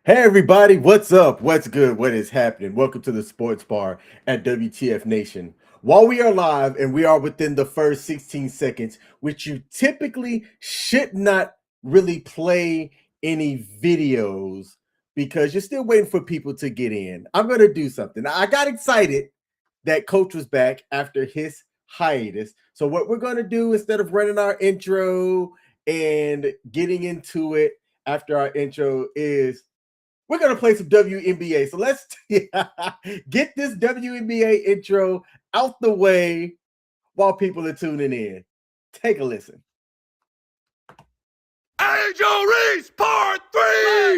Hey everybody, what's up? What's good? What is happening? Welcome to the Sports Bar at WTF Nation. While we are live and we are within the first 16 seconds, which you typically should not really play any videos because you're still waiting for people to get in. I'm going to do something. I got excited that Coach was back after his hiatus. So what we're going to do, instead of running our intro and getting into it after our intro, is we're going to play some WNBA. So let's get this WNBA intro out the way while people are tuning in. Take a listen. Angel Reese, part 3!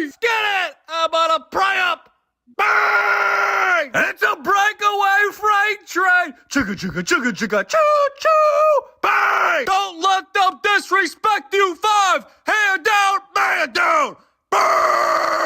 Let's get it! I'm about to pry up! Bang! It's a breakaway freight train! Chugga, chugga, chugga, chugga, choo, choo! Bang! Don't let them disrespect you, 5! Hand down, man down! Bang!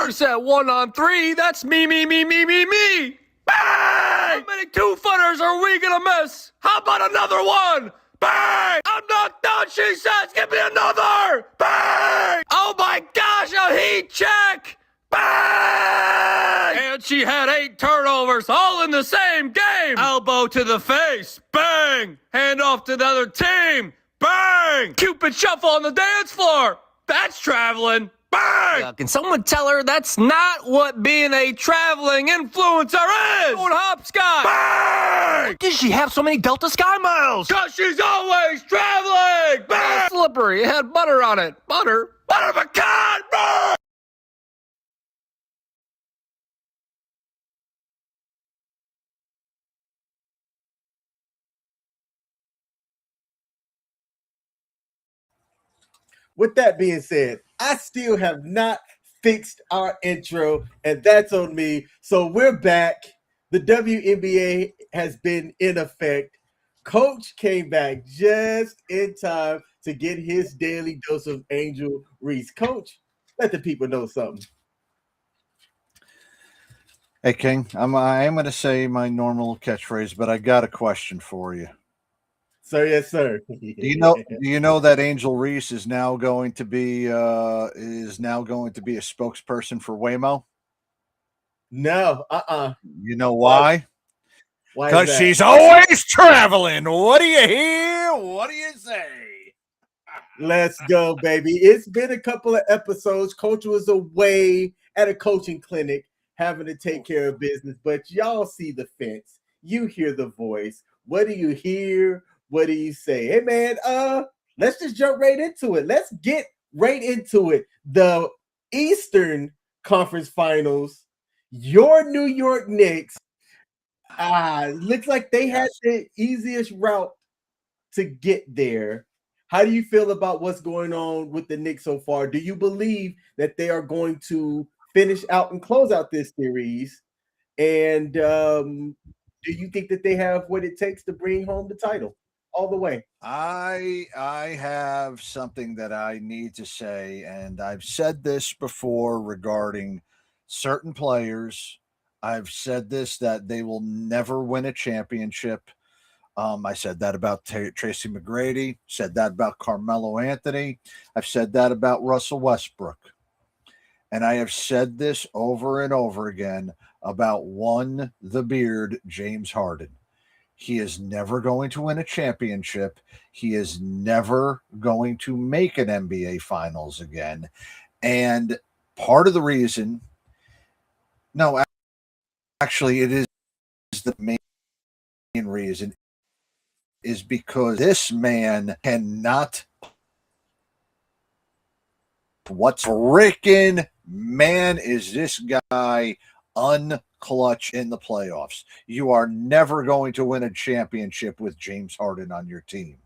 You said 1 on 3, that's me! Bang! How many 2-footers are we gonna miss? How about another one? Bang! I'm not done, she says! Give me another! Bang! Oh my gosh, a heat check! Bang! And she had 8 turnovers, all in the same game! Elbow to the face, bang! Hand off to the other team, bang! Cupid shuffle on the dance floor! That's traveling! Bang! Can someone tell her that's not what being a traveling influencer is? Doing hopscotch! Bang! Does she have so many Delta Sky miles? Cause she's always traveling! Bang! Slippery, it had butter on it. Butter pecan! Bang! With that being said, I still have not fixed our intro, and that's on me. So we're back. The WNBA has been in effect. Coach came back just in time to get his daily dose of Angel Reese. Coach, let the people know something. Hey King, I am going to say my normal catchphrase, but I got a question for you. Sir, yes, sir. Do you know that Angel Reese is now going to be a spokesperson for Waymo? No, You know why? Why? Because she's always traveling. What do you hear? What do you say? Let's go, baby. It's been a couple of episodes. Coach was away at a coaching clinic having to take care of business, but y'all see the fence. You hear the voice. What do you hear? What do you say? Hey, man, let's just jump right into it. Let's get right into it. The Eastern Conference Finals, your New York Knicks, looks like they had the easiest route to get there. How do you feel about what's going on with the Knicks so far? Do you believe that they are going to finish out and close out this series? And do you think that they have what it takes to bring home the title all the way? I have something that I need to say, and I've said this before regarding certain players. I've said this that they will never win a championship. I said that about Tracy McGrady, said that about Carmelo Anthony. I've said that about Russell Westbrook. And I have said this over and over again about the beard, James Harden. He is never going to win a championship. He is never going to make an NBA Finals again. And part of the reason, no, actually, it is the main reason, is because this man cannot. What freaking man is this guy unclutch in the playoffs? You are never going to win a championship with James Harden on your team.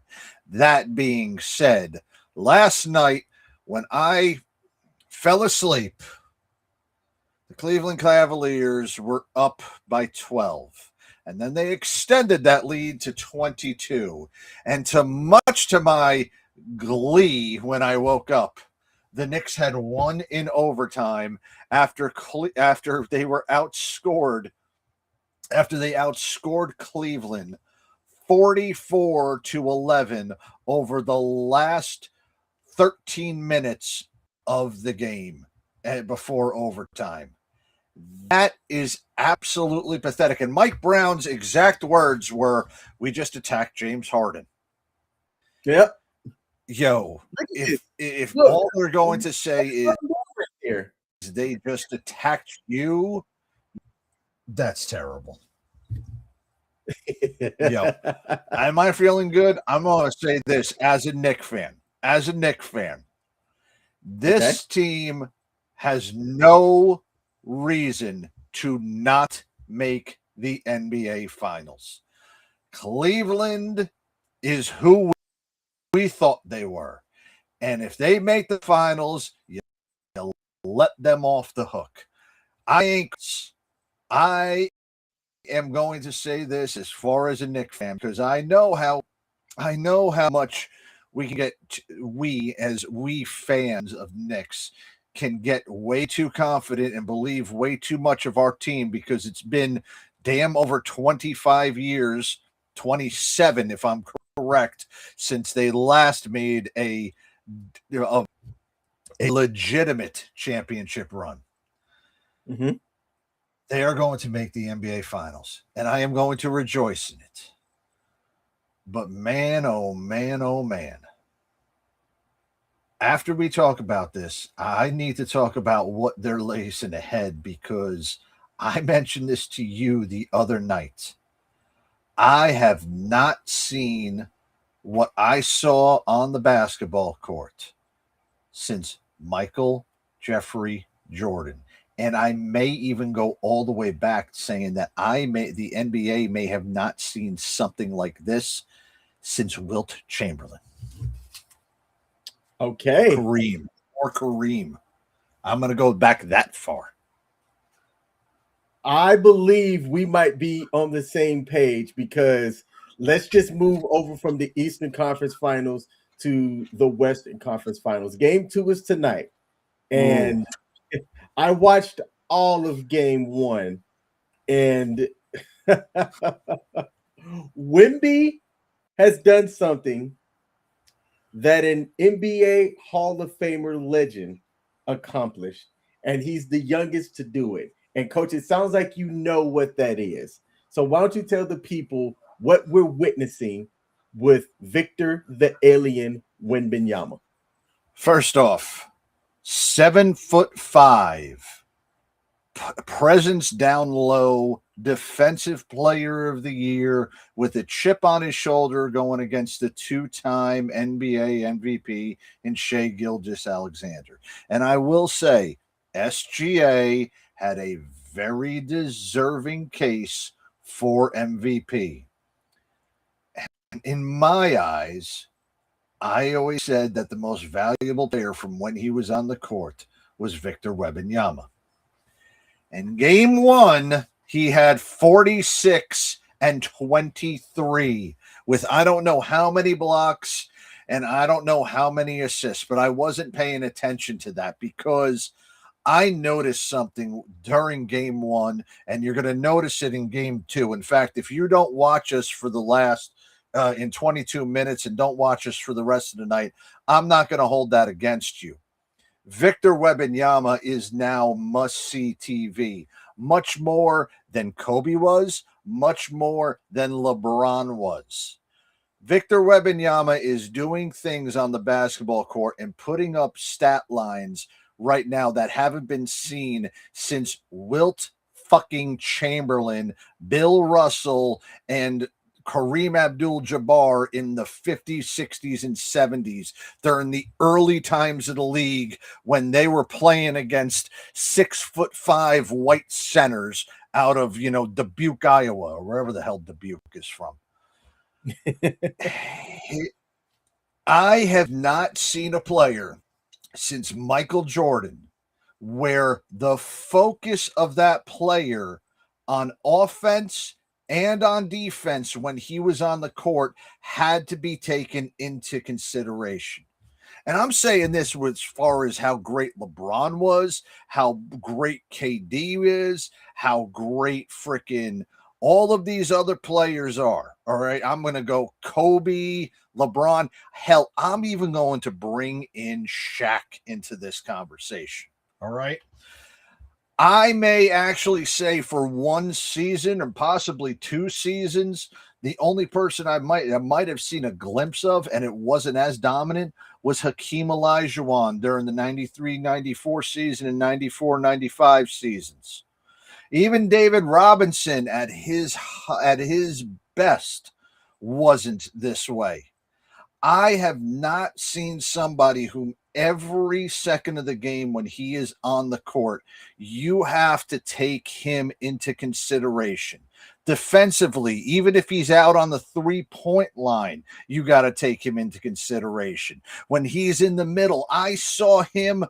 That being said, last night when I fell asleep, the Cleveland Cavaliers were up by 12. And then they extended that lead to 22. And much to my glee when I woke up, the Knicks had won in overtime after they were outscored. After they outscored Cleveland 44-11 over the last 13 minutes of the game. before overtime. That is absolutely pathetic. And Mike Brown's exact words were, "We just attacked James Harden." Yep. Yo, Look at this. if Look, all they're going to say is here. they just attacked you, that's terrible. Yo, am I feeling good? I'm going to say this as a Knicks fan. This team has no reason to not make the NBA Finals. Cleveland is who we thought they were. And if they make the finals, you let them off the hook. I am going to say this as far as a Knicks fan, because I know how much we can get. We fans of Knicks can get way too confident and believe way too much of our team, because it's been damn over 25 years, 27 if I'm correct, since they last made a legitimate championship run. Mm-hmm. They are going to make the NBA Finals, and I am going to rejoice in it. But man, oh man, oh man. After we talk about this, I need to talk about what they're lacing ahead, because I mentioned this to you the other night. I have not seen what I saw on the basketball court since Michael Jeffrey Jordan. And I may even go all the way back saying that the NBA may have not seen something like this since Wilt Chamberlain. Okay. Kareem. I'm going to go back that far. I believe we might be on the same page, because let's just move over from the Eastern Conference Finals to the Western Conference Finals. Game 2 is tonight. And I watched all of Game 1. And Wemby has done something that an NBA Hall of Famer legend accomplished. And he's the youngest to do it. And Coach, it sounds like you know what that is. So why don't you tell the people what we're witnessing with Victor the Alien Wembanyama? First off, 7'5", presence down low, defensive player of the year with a chip on his shoulder, going against the two-time NBA MVP in Shai Gilgeous-Alexander. And I will say, SGA had a very deserving case for MVP. In my eyes, I always said that the most valuable player from when he was on the court was Victor Wembanyama. In Game 1, he had 46 and 23 with I don't know how many blocks and I don't know how many assists, but I wasn't paying attention to that because I noticed something during Game 1, and you're going to notice it in Game 2. In fact, if you don't watch us for the last in 22 minutes and don't watch us for the rest of the night, I'm not going to hold that against you. Victor Wembanyama is now must-see TV, much more than Kobe was, much more than LeBron was. Victor Wembanyama is doing things on the basketball court and putting up stat lines right now that haven't been seen since Wilt fucking Chamberlain, Bill Russell, and Kareem Abdul-Jabbar in the 50s, 60s, and 70s during the early times of the league when they were playing against 6'5" white centers out of, Dubuque, Iowa, or wherever the hell Dubuque is from. I have not seen a player since Michael Jordan where the focus of that player on offense and on defense when he was on the court had to be taken into consideration. And I'm saying this as far as how great LeBron was, how great KD is, how great freaking all of these other players are. All right, I'm going to go Kobe, LeBron. Hell, I'm even going to bring in Shaq into this conversation. All right. I may actually say for one season or possibly 2 seasons, the only person I might have seen a glimpse of, and it wasn't as dominant, was Hakeem Olajuwon during the 93-94 season and 94-95 seasons. Even David Robinson at his best wasn't this way. I have not seen somebody whom every second of the game when he is on the court, you have to take him into consideration. Defensively, even if he's out on the 3-point line, you got to take him into consideration. When he's in the middle, I saw him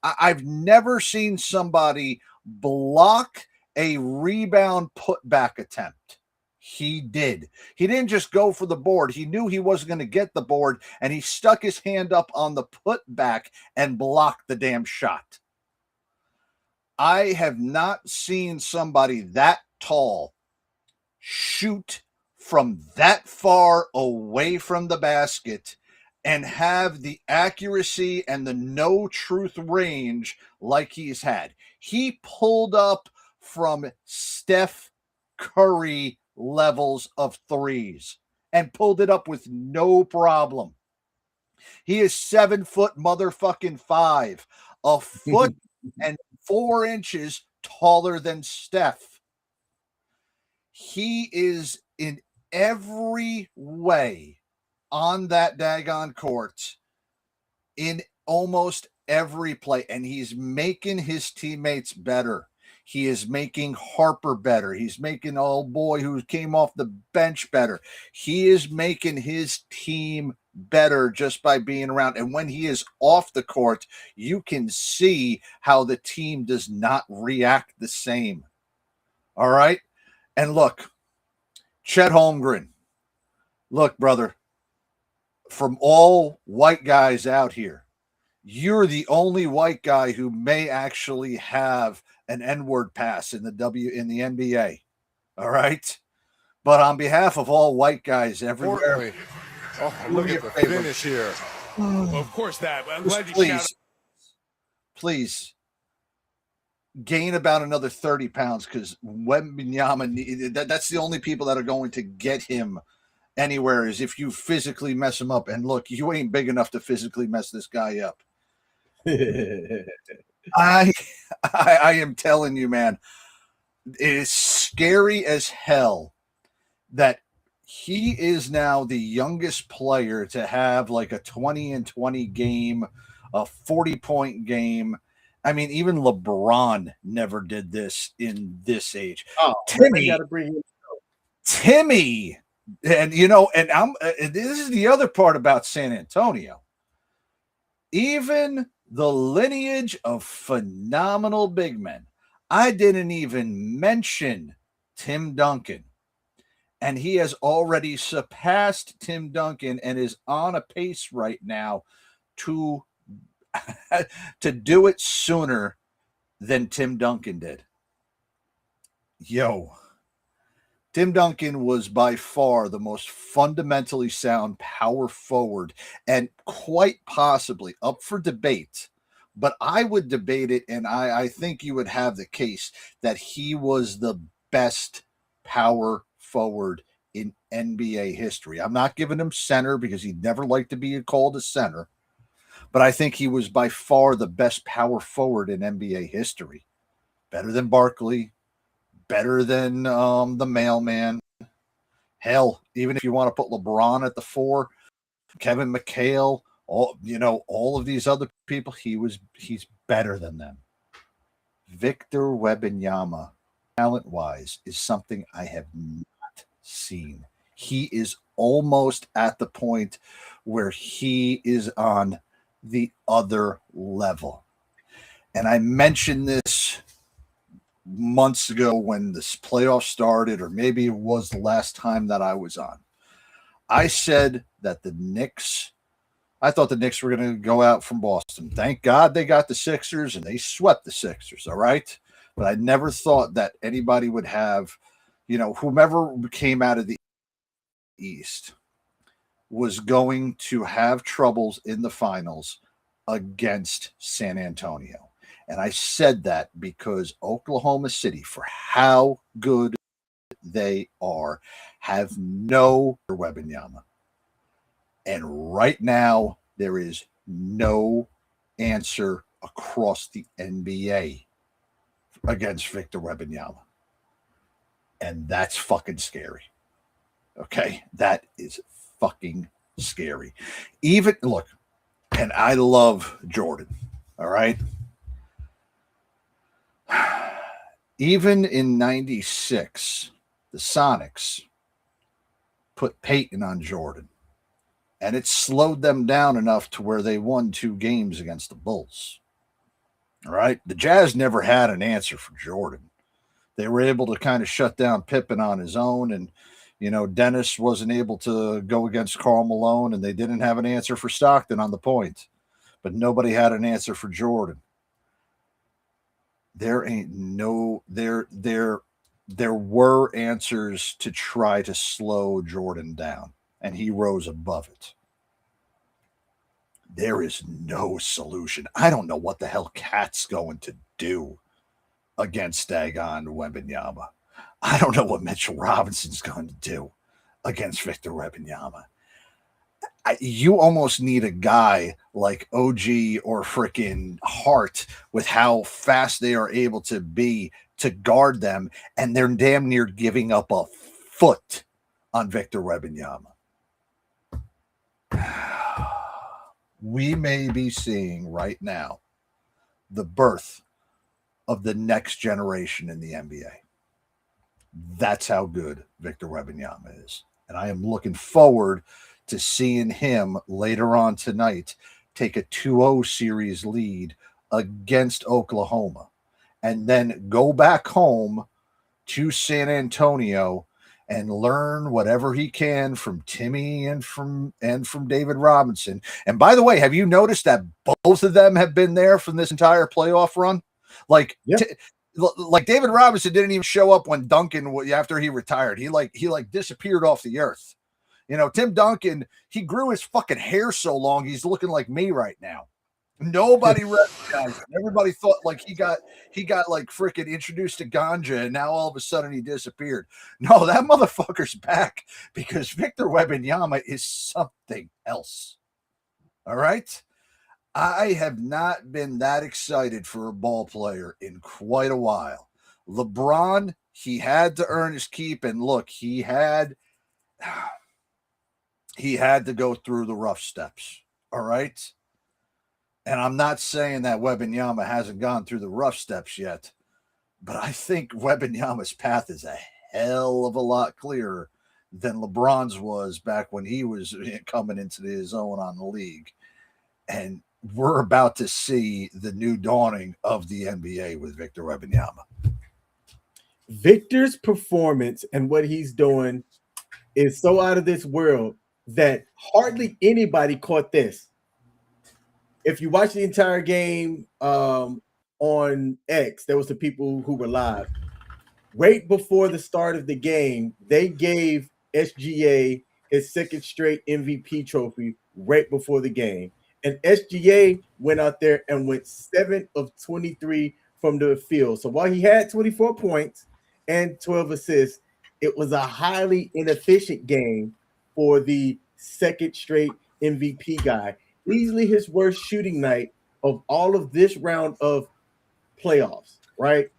I've never seen somebody block a rebound putback attempt. He did. He didn't just go for the board. He knew he wasn't going to get the board, and he stuck his hand up on the putback and blocked the damn shot. I have not seen somebody that tall shoot from that far away from the basket and have the accuracy and the no truth range like he's had. He pulled up from Steph Curry levels of threes and pulled it up with no problem. He is 7 foot motherfucking 5, a foot and 4 inches taller than Steph. He is in every way on that daggone court in almost every play, and he's making his teammates better. He is making Harper better. He's making old boy who came off the bench better. He is making his team better just by being around. And when he is off the court, you can see how the team does not react the same. All right? And look, Chet Holmgren. Look, brother, from all white guys out here, you're the only white guy who may actually have an N-word pass in the NBA. All right. But on behalf of all white guys everywhere, look at the finish here. Of course that. I'm glad you please gain about another 30 pounds because Wemby, that's the only people that are going to get him anywhere is if you physically mess him up. And look, you ain't big enough to physically mess this guy up. I am telling you, man, it is scary as hell that he is now the youngest player to have like a 20-20 game, a 40-point game. I mean, even LeBron never did this in this age. Oh, Timmy, got to bring him. Timmy, and this is the other part about San Antonio. Even the lineage of phenomenal big men. I didn't even mention Tim Duncan. And he has already surpassed Tim Duncan and is on a pace right now to do it sooner than Tim Duncan did. Tim Duncan was by far the most fundamentally sound power forward and quite possibly up for debate. But I would debate it, and I think you would have the case that he was the best power forward in NBA history. I'm not giving him center because he'd never like to be called a center. But I think he was by far the best power forward in NBA history. Better than Barkley. Better than the mailman. Hell, even if you want to put LeBron at the 4, Kevin McHale, all of these other people, he's better than them. Victor Wembanyama, talent-wise, is something I have not seen. He is almost at the point where he is on the other level. And I mentioned this months ago when this playoff started, or maybe it was the last time that I was on. I said that I thought the Knicks were going to go out from Boston. Thank God they got the Sixers and they swept the Sixers, all right? But I never thought that anybody would have, whomever came out of the East was going to have troubles in the finals against San Antonio. And I said that because Oklahoma City, for how good they are, have no Wembanyama. And right now, there is no answer across the NBA against Victor Wembanyama. And that's fucking scary. Okay? That is fucking scary. Even, look, and I love Jordan. All right? Even in 96, the Sonics put Peyton on Jordan. And it slowed them down enough to where they won 2 games against the Bulls. All right. The Jazz never had an answer for Jordan. They were able to kind of shut down Pippen on his own. And, you know, Dennis wasn't able to go against Karl Malone, and they didn't have an answer for Stockton on the point. But nobody had an answer for Jordan. There were answers to try to slow Jordan down, and he rose above it. There is no solution. I don't know what the hell Cat's going to do against Dagon Wembanyama. I don't know what Mitchell Robinson's going to do against Victor Wembanyama. You almost need a guy like OG or freaking Hart with how fast they are able to be to guard them, and they're damn near giving up a foot on Victor Wembanyama. We may be seeing right now the birth of the next generation in the NBA. That's how good Victor Wembanyama is. And I am looking forward to seeing him later on tonight take a 2-0 series lead against Oklahoma and then go back home to San Antonio and learn whatever he can from Timmy and from David Robinson. And by the way, have you noticed that both of them have been there from this entire playoff run? Like, yep. Like David Robinson didn't even show up when Duncan, after he retired, he disappeared off the earth. You know, Tim Duncan, he grew his fucking hair so long, he's looking like me right now. Nobody recognized him. Everybody thought like he got like freaking introduced to ganja, and now all of a sudden he disappeared. No, that motherfucker's back because Victor Wembanyama is something else. All right? I have not been that excited for a ball player in quite a while. LeBron, he had to earn his keep, and look, he had to go through the rough steps. All right? And I'm not saying that Wembanyama hasn't gone through the rough steps yet, but I think Wembanyama's path is a hell of a lot clearer than LeBron's was back when he was coming into his own on the league. And we're about to see the new dawning of the NBA with Victor Wembanyama. Victor's performance and what he's doing is so out of this world that hardly anybody caught this. If you watch the entire game on X, there was the people who were live. Right before the start of the game, they gave SGA his second straight MVP trophy right before the game. And SGA went out there and went 7 of 23 from the field. So while he had 24 points and 12 assists, it was a highly inefficient game for the second straight MVP guy. Easily his worst shooting night of all of this round of playoffs, right?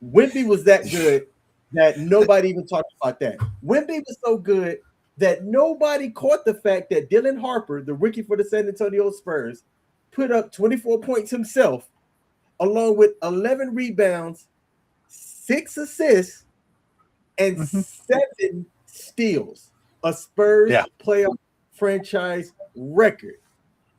Wemby was that good that nobody even talked about that. Wemby was so good that nobody caught the fact that Dylan Harper, the rookie for the San Antonio Spurs, put up 24 points himself, along with 11 rebounds, 6 assists, and 7 steals. A Spurs playoff franchise record.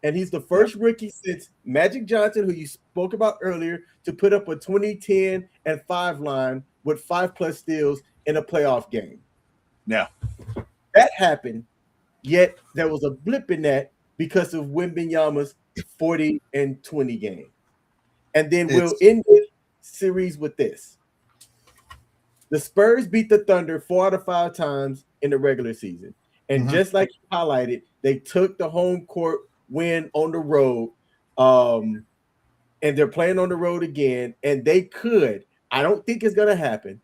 And he's the first rookie since Magic Johnson, who you spoke about earlier, to put up a 20-10 and 5 line with 5+ steals in a playoff game. Yeah. That happened, yet there was a blip in that because of Wembanyama's 40 and 20 game. And then we'll end the series with this. The Spurs beat the Thunder 4 out of 5 times in the regular season. And just like you highlighted, they took the home court win on the road and they're playing on the road again, and they could. I don't think it's going to happen,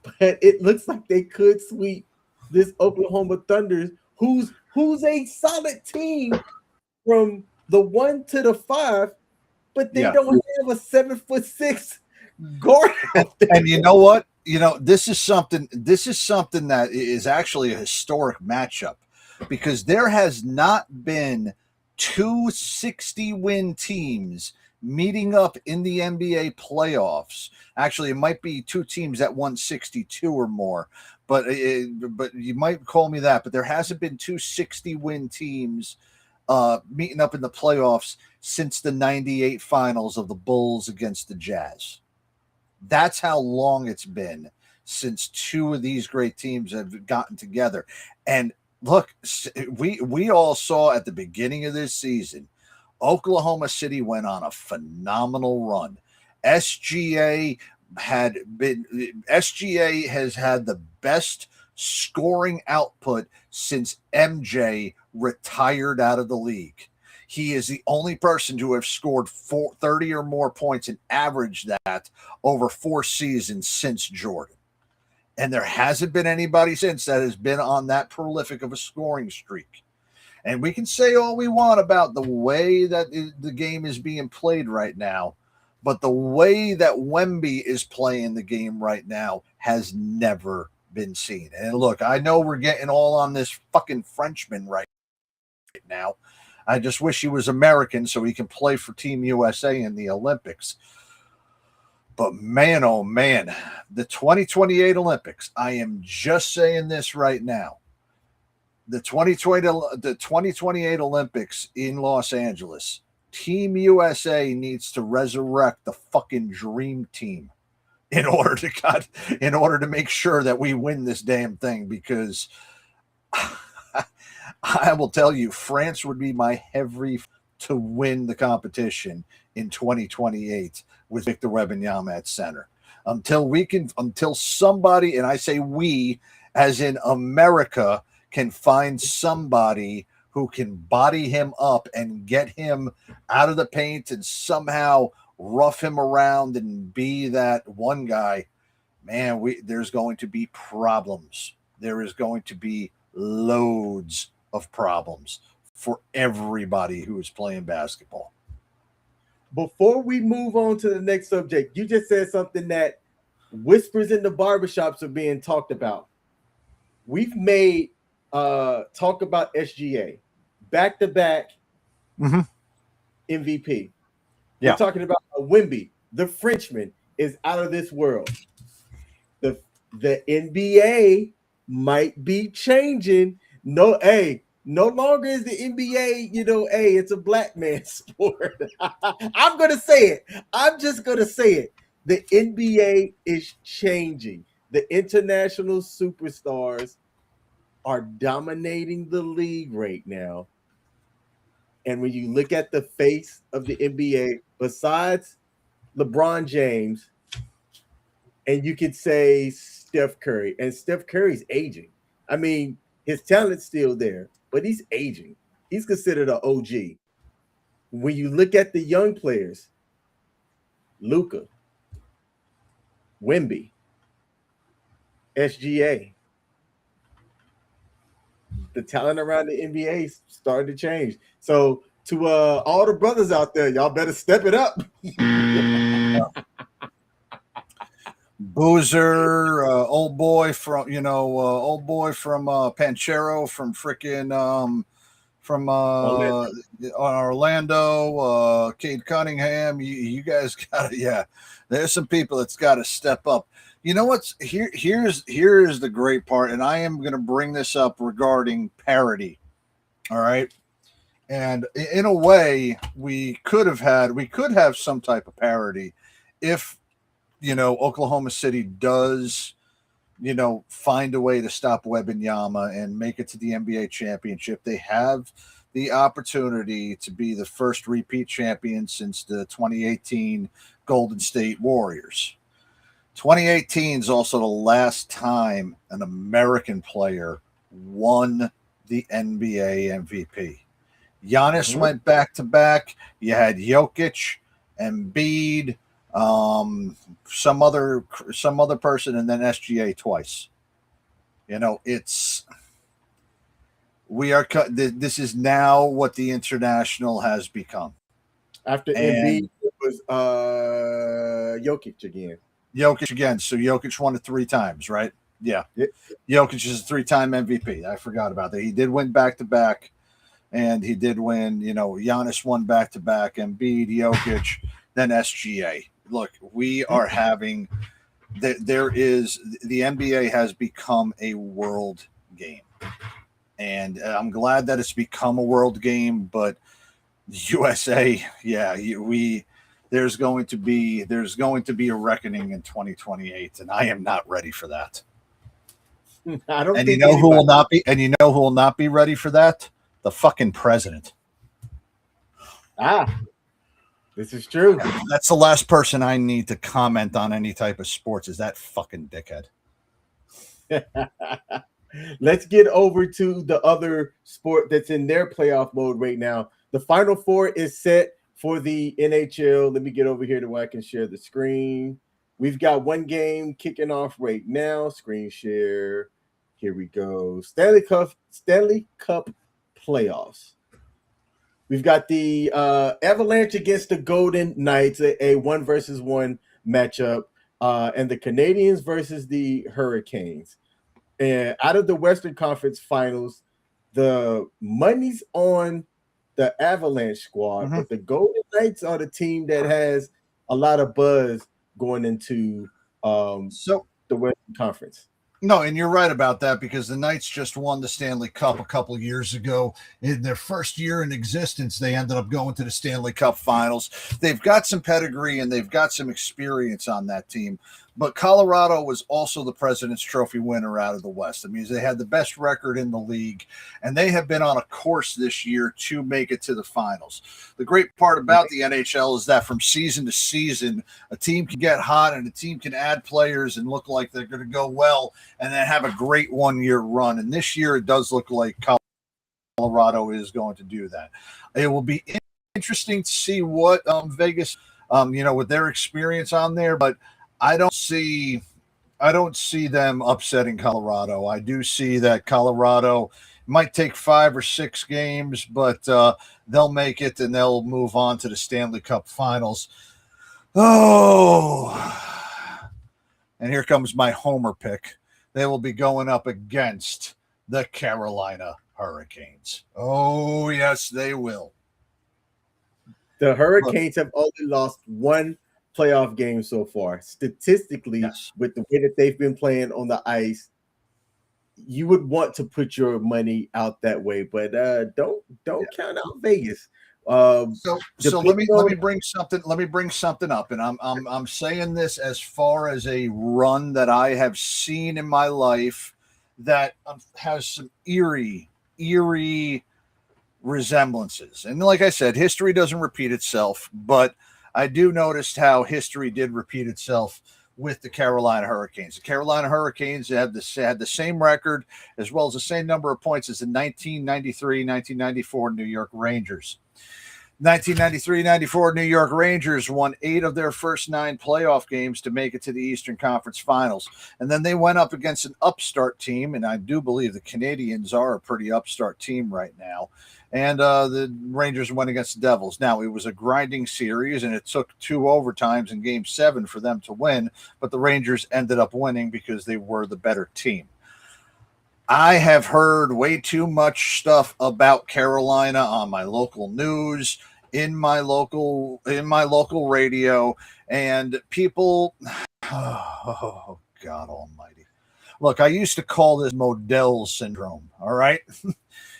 but it looks like they could sweep this Oklahoma Thunder, who's a solid team from the 1 to the 5, but they don't have a 7'6" guard out there. And you know what? This is something that is actually a historic matchup, because there has not been two 60-win teams meeting up in the NBA playoffs. Actually, it might be two teams that won 62 or more, but you might call me that. But there hasn't been two 60-win teams meeting up in the playoffs since the 98 finals of the Bulls against the Jazz. That's how long it's been since two of these great teams have gotten together. And look, we all saw at the beginning of this season, Oklahoma City went on a phenomenal run. SGA has had the best scoring output since MJ retired out of the league. He is the only person to have scored 30 or more points and averaged that over 4 seasons since Jordan. And there hasn't been anybody since that has been on that prolific of a scoring streak. And we can say all we want about the way that the game is being played right now, but the way that Wemby is playing the game right now has never been seen. And look, I know we're getting all on this fucking Frenchman right now. I just wish he was American so he can play for Team USA in the Olympics. But man, oh man, the 2028 Olympics, I am just saying this right now. The 2028 Olympics in Los Angeles, Team USA needs to resurrect the fucking dream team in order to make sure that we win this damn thing, because I will tell you, France would be my heavy to win the competition in 2028 with Victor Wembanyama at center. Until somebody, and I say we, as in America, can find somebody who can body him up and get him out of the paint and somehow rough him around and be that one guy, man, there's going to be problems. There is going to be loads of problems for everybody who is playing basketball. Before we move on to the next subject, you just said something that whispers in the barbershops are being talked about. We've made talk about SGA back-to-back MVP. Yeah. We're talking about Wemby, the Frenchman, is out of this world. The NBA might be changing. No longer is the NBA, it's a black man's sport. I'm going to say it. I'm just going to say it. The NBA is changing. The international superstars are dominating the league right now. And when you look at the face of the NBA, besides LeBron James, and you could say Steph Curry, and Steph Curry's aging. I mean, his talent's still there, but he's aging. He's considered an OG. When you look at the young players, Luka, Wemby, SGA, the talent around the NBA started to change. So to all the brothers out there, y'all better step it up. Boozer, old boy from Panchero, from frickin' from Orlando, Cade Cunningham. You guys gotta, there's some people that's got to step up. You know what's here? Here's the great part, and I am going to bring this up regarding parity. All right, and in a way, we could have some type of parity if Oklahoma City does find a way to stop Wembanyama and make it to the NBA championship. They have the opportunity to be the first repeat champion since the 2018 Golden State Warriors. 2018 is also the last time an American player won the NBA MVP. Giannis went back-to-back. You had Jokic, Embiid, some other person, and then SGA twice. This is now what the international has become. After Embiid, it was Jokic again. So Jokic won it 3 times, right? Yeah. Jokic is a 3-time MVP. I forgot about that. He did win back-to-back, and he did win, Giannis won back-to-back, Embiid, Jokic, then SGA. Look, we are having the NBA has become a world game. And I'm glad that it's become a world game, but USA, there's going to be a reckoning in 2028, and I am not ready for that. I don't and think you know who will not be, and you know who will not be ready for that? The fucking president. This is true. That's the last person I need to comment on any type of sports is that fucking dickhead. Let's get over to the other sport that's in their playoff mode right now. The Final Four is set for the NHL. Let me get over here to where I can share the screen. We've got one game kicking off right now. Screen share. Here we go. Stanley Cup playoffs. We've got the Avalanche against the Golden Knights, a 1-versus-1 matchup, and the Canadiens versus the Hurricanes. And out of the Western Conference Finals, the money's on the Avalanche squad, but the Golden Knights are the team that has a lot of buzz going into the Western Conference. No, and you're right about that because the Knights just won the Stanley Cup a couple of years ago. In their first year in existence, they ended up going to the Stanley Cup Finals. They've got some pedigree and they've got some experience on that team. But Colorado was also the President's Trophy winner out of the West. That means they had the best record in the league, and they have been on a course this year to make it to the finals. The great part about the NHL is that from season to season, a team can get hot and a team can add players and look like they're going to go well and then have a great one-year run. And this year it does look like Colorado is going to do that. It will be interesting to see what Vegas, with their experience on there, but I don't see them upsetting Colorado. I do see that Colorado might take 5 or 6 games, but they'll make it and they'll move on to the Stanley Cup Finals. Oh, and here comes my homer pick. They will be going up against the Carolina Hurricanes. Oh, yes, they will. The Hurricanes have only lost 1 playoff game so far. Statistically, with the way that they've been playing on the ice, you would want to put your money out that way, but don't count out Vegas. So let me bring something up, and I'm saying this as far as a run that I have seen in my life that has some eerie resemblances. And like I said, history doesn't repeat itself, but I do notice how history did repeat itself with the Carolina Hurricanes. The Carolina Hurricanes had the same record as well as the same number of points as the 1993-1994 New York Rangers. 1993-94 New York Rangers won 8 of their first 9 playoff games to make it to the Eastern Conference Finals. And then they went up against an upstart team, and I do believe the Canadiens are a pretty upstart team right now. And the Rangers went against the Devils. Now, it was a grinding series, and it took 2 overtimes in Game 7 for them to win, but the Rangers ended up winning because they were the better team. I have heard way too much stuff about Carolina on my local news, in my local radio, and people, oh, God almighty. Look, I used to call this Modell syndrome, all right?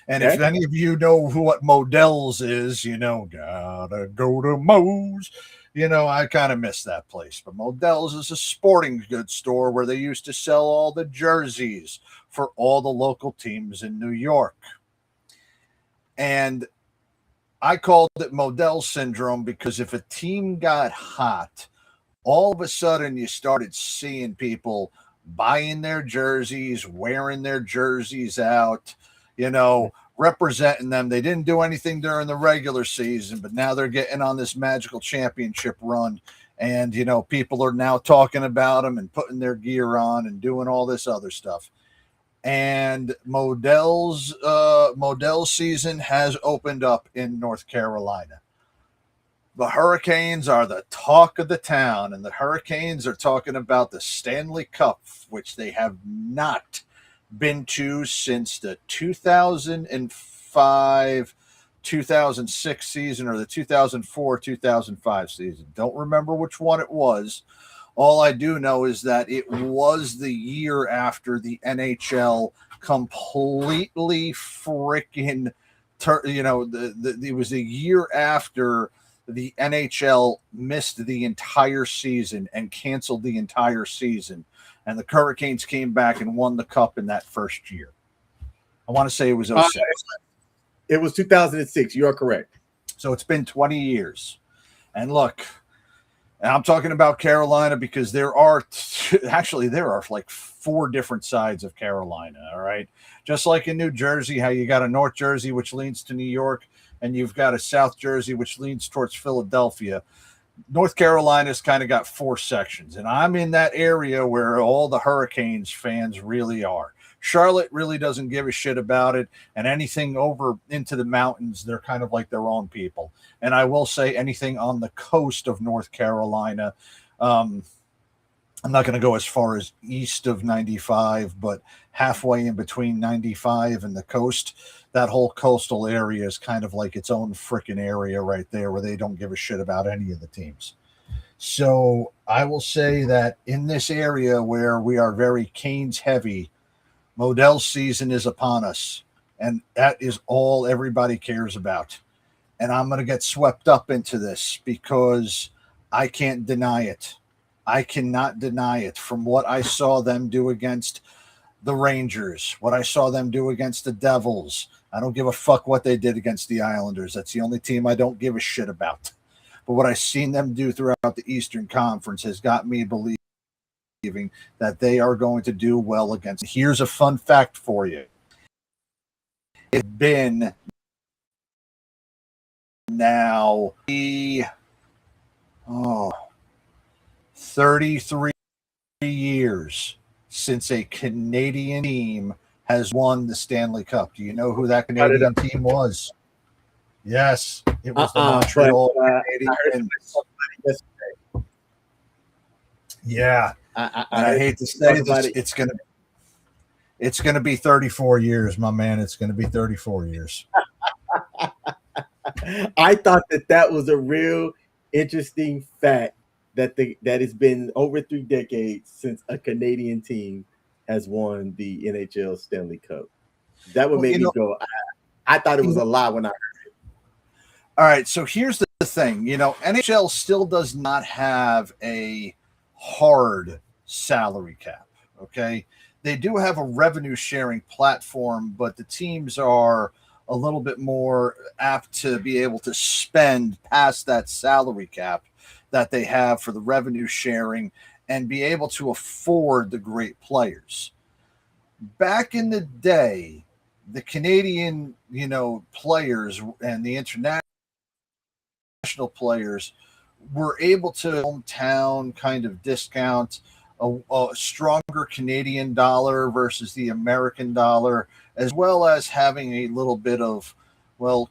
And if any of you know what Modell's is, gotta go to Mo's. I kind of miss that place. But Modell's is a sporting goods store where they used to sell all the jerseys for all the local teams in New York. And I called it Modell syndrome because if a team got hot, all of a sudden you started seeing people buying their jerseys, wearing their jerseys out, representing them. They didn't do anything during the regular season, but now they're getting on this magical championship run. And, you know, people are now talking about them and putting their gear on and doing all this other stuff. And Modell's season has opened up in North Carolina. The Hurricanes are the talk of the town, and the Hurricanes are talking about the Stanley Cup, which they have not been to since the 2005 2006 season or the 2004 2005 season. Don't remember which one it was. All I do know is that it was the year after the NHL completely freaking, it was a year after the NHL missed the entire season and canceled the entire season. And the Hurricanes came back and won the cup in that first year. I want to say it was 06. It was 2006. You are correct. So it's been 20 years. And look, and I'm talking about Carolina because there are like 4 different sides of Carolina, all right? Just like in New Jersey, how you got a North Jersey, which leans to New York, and you've got a South Jersey, which leans towards Philadelphia. North Carolina's kind of got 4 sections, and I'm in that area where all the Hurricanes fans really are. Charlotte really doesn't give a shit about it, and anything over into the mountains, they're kind of like their own people. And I will say anything on the coast of North Carolina, I'm not going to go as far as east of 95, but halfway in between 95 and the coast, that whole coastal area is kind of like its own freaking area right there where they don't give a shit about any of the teams. So I will say that in this area where we are very Canes heavy, Modell's season is upon us, and that is all everybody cares about. And I'm going to get swept up into this because I can't deny it. I cannot deny it from what I saw them do against the Rangers, what I saw them do against the Devils. I don't give a fuck what they did against the Islanders. That's the only team I don't give a shit about. But what I've seen them do throughout the Eastern Conference has got me believing that they are going to do well against. Here's a fun fact for you. It's been now 33 years since a Canadian team has won the Stanley Cup. Do you know who that Canadian team was? Yes, it was the Montreal Canadiens. Yeah, I hate to say this, it's gonna be 34 years, my man. It's gonna be 34 years. I thought that was a real interesting fact that it's been over 3 decades since a Canadian team has won the NHL Stanley Cup. That would make me go. I thought it was a lie when I heard it. All right, so here's the thing. NHL still does not have a hard salary cap. Okay, they do have a revenue sharing platform, but the teams are a little bit more apt to be able to spend past that salary cap that they have for the revenue sharing and be able to afford the great players. Back in the day, the Canadian, players and the international players were able to hometown kind of discount a stronger Canadian dollar versus the American dollar, as well as having a little bit of,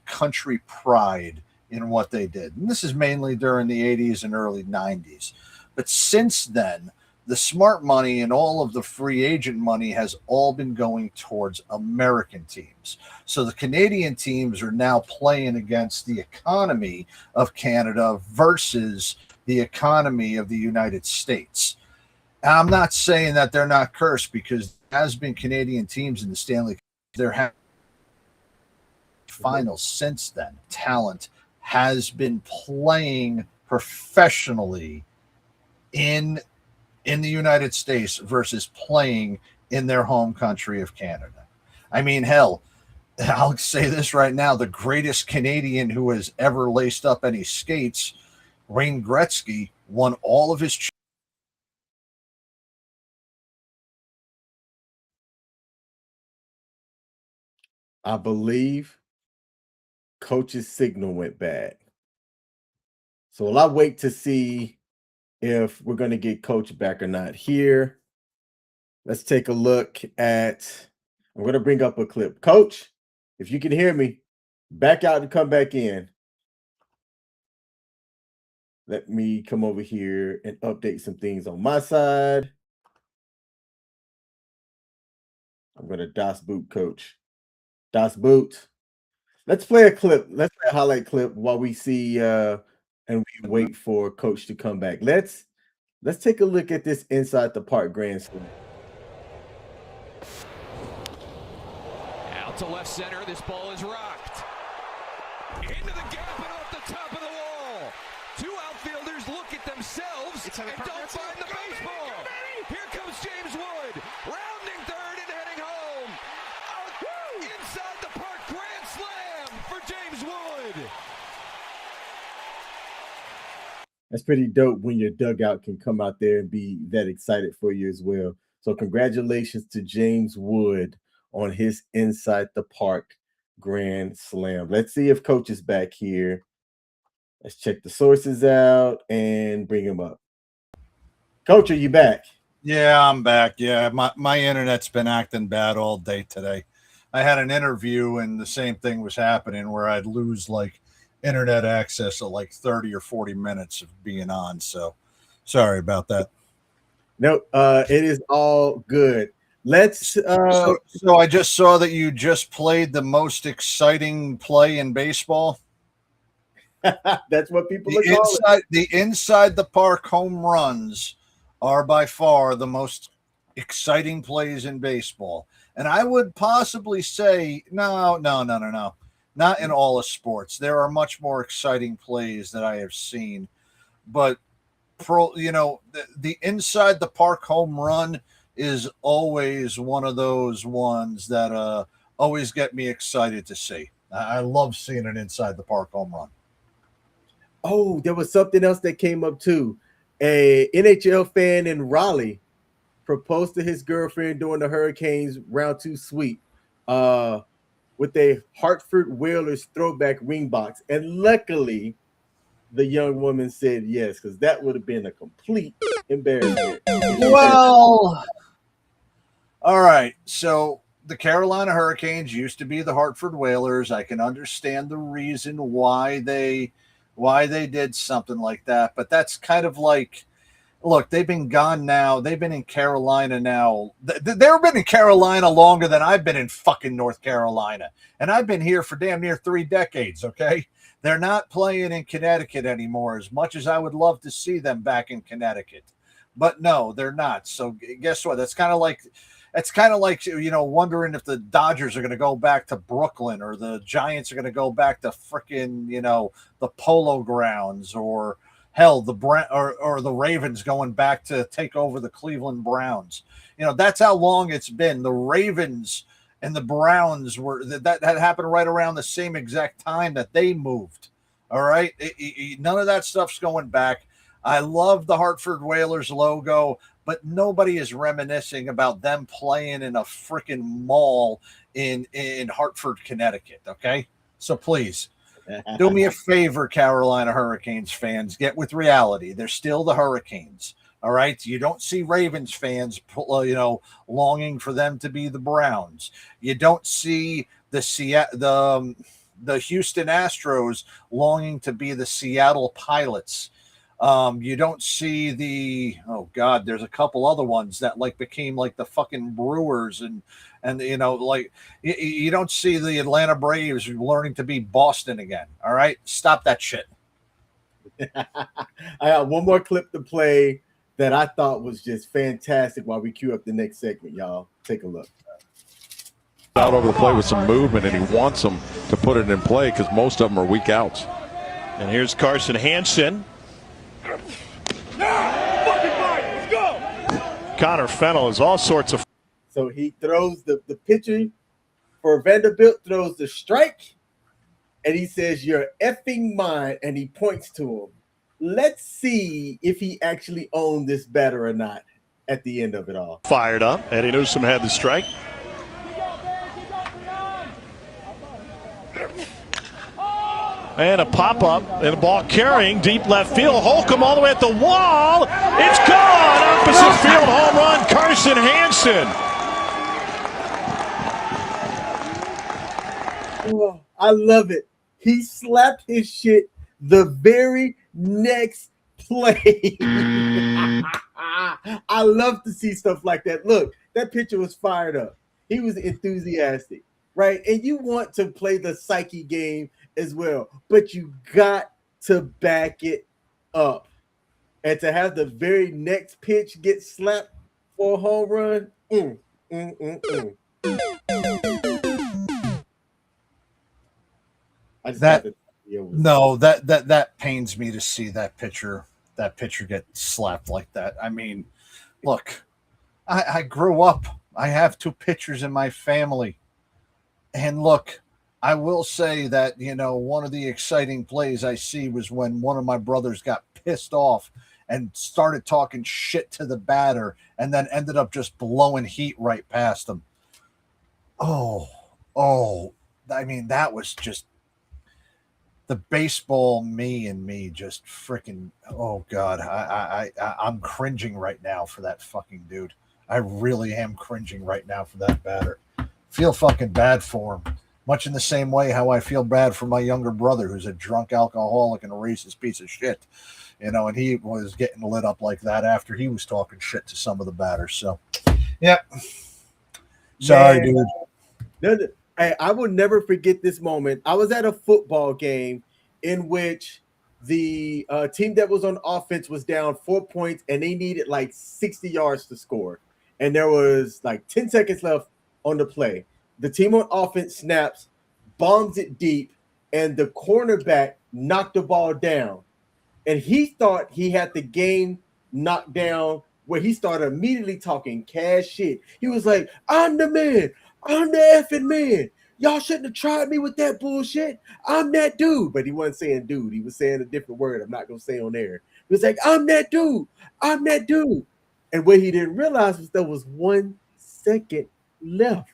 country pride in what they did. And this is mainly during the 80s and early 90s. But since then, the smart money and all of the free agent money has all been going towards American teams. So the Canadian teams are now playing against the economy of Canada versus the economy of the United States. And I'm not saying that they're not cursed, because there has been Canadian teams in the Stanley Cup. There have finals since then. Talent has been playing professionally in the United States versus playing in their home country of Canada. I mean, hell, I'll say this right now. The greatest Canadian who has ever laced up any skates, Wayne Gretzky, won all of his I believe coach's signal went bad. So will I wait to see if we're going to get coach back or not here? Let's take a look at, I'm going to bring up a clip. Coach, if you can hear me, back out and come back in. Let me come over here and update some things on my side. I'm going to DOS boot coach. DOS boot. Let's play a clip. Let's play a highlight clip while we see and we wait for coach to come back. Let's take a look at this inside the park grand slam. Out to left center. This ball is rocked. Into the gap and off the top of the wall. Two outfielders look at themselves and don't find the baseball. Here comes James Wood, rounding third and heading home. Inside the park grand slam for James Wood. That's pretty dope when your dugout can come out there and be that excited for you as well. So congratulations to James Wood on his inside the park grand slam. Let's see if coach is back here. Let's check the sources out and bring him up. Coach, are you back? Yeah, I'm back. Yeah, my internet's been acting bad all day today. I had an interview and the same thing was happening where I'd lose like internet access at like 30 or 40 minutes of being on. So sorry about that. No, it is all good. Let's so I just saw that you just played the most exciting play in baseball. That's what people are calling. The inside the park home runs are by far the most exciting plays in baseball. And I would possibly say, no. Not in all of sports. There are much more exciting plays that I have seen. But the inside the park home run is always one of those ones that always get me excited to see. I love seeing an inside the park home run. Oh, there was something else that came up too. A NHL fan in Raleigh proposed to his girlfriend during the Hurricanes round 2 sweep with a Hartford Whalers throwback ring box. And luckily, the young woman said yes, because that would have been a complete embarrassment. Well, all right. So the Carolina Hurricanes used to be the Hartford Whalers. I can understand the reason why they did something like that, but that's kind of like, look, they've been gone now. They've been in Carolina now. They've been in Carolina longer than I've been in fucking North Carolina. And I've been here for damn near 3 decades, okay? They're not playing in Connecticut anymore, as much as I would love to see them back in Connecticut. But no, they're not. So guess what? That's kind of like, wondering if the Dodgers are going to go back to Brooklyn or the Giants are going to go back to frickin', the Polo Grounds, or hell, the Ravens going back to take over the Cleveland Browns. That's how long it's been. The Ravens and the Browns that happened right around the same exact time that they moved. All right. None of that stuff's going back. I love the Hartford Whalers logo, but nobody is reminiscing about them playing in a freaking mall in Hartford, Connecticut. Okay. So please do me a favor, Carolina Hurricanes fans, get with reality. They're still the Hurricanes. All right. You don't see Ravens fans, longing for them to be the Browns. You don't see the Houston Astros longing to be the Seattle Pilots. You don't see there's a couple other ones that became like the fucking Brewers and you don't see the Atlanta Braves learning to be Boston again. All right. Stop that shit. I have one more clip to play that I thought was just fantastic while we queue up the next segment, y'all. Take a look. Out over the play with some movement, and he wants them to put it in play because most of them are weak outs. And here's Carson Hansen. Connor Fennell is all sorts of. So he throws the pitcher for Vanderbilt, throws the strike, and he says, "You're effing mine," and he points to him. Let's see if he actually owned this batter or not at the end of it all. Fired up. Eddie Newsom had the strike. And a pop-up and a ball carrying deep left field. Holcomb all the way at the wall. It's gone. Opposite field home run, Carson Hansen. Oh, I love it. He slapped his shit the very next play. I love to see stuff like that. Look, that pitcher was fired up. He was enthusiastic, right? And you want to play the psyche game as well, but you got to back it up. And to have the very next pitch get slapped for a home run, that pains me to see that pitcher get slapped like that. I mean, look, I grew up. I have 2 pitchers in my family, and look, I will say that, one of the exciting plays I see was when one of my brothers got pissed off and started talking shit to the batter and then ended up just blowing heat right past him. Oh, I mean, that was just the baseball me just freaking, oh God, I'm cringing right now for that fucking dude. I really am cringing right now for that batter. Feel fucking bad for him. Much in the same way how I feel bad for my younger brother, who's a drunk alcoholic and a racist piece of shit, and he was getting lit up like that after he was talking shit to some of the batters. So, yeah. Sorry, dude. I will never forget this moment. I was at a football game in which the team that was on offense was down 4 points and they needed like 60 yards to score. And there was like 10 seconds left on the play. The team on offense snaps, bombs it deep, and the cornerback knocked the ball down. And he thought he had the game knocked down, where he started immediately talking cash shit. He was like, I'm the man. I'm the effing man. Y'all shouldn't have tried me with that bullshit. I'm that dude. But he wasn't saying dude. He was saying a different word I'm not going to say on air. He was like, I'm that dude. I'm that dude. And what he didn't realize was there was 1 second left.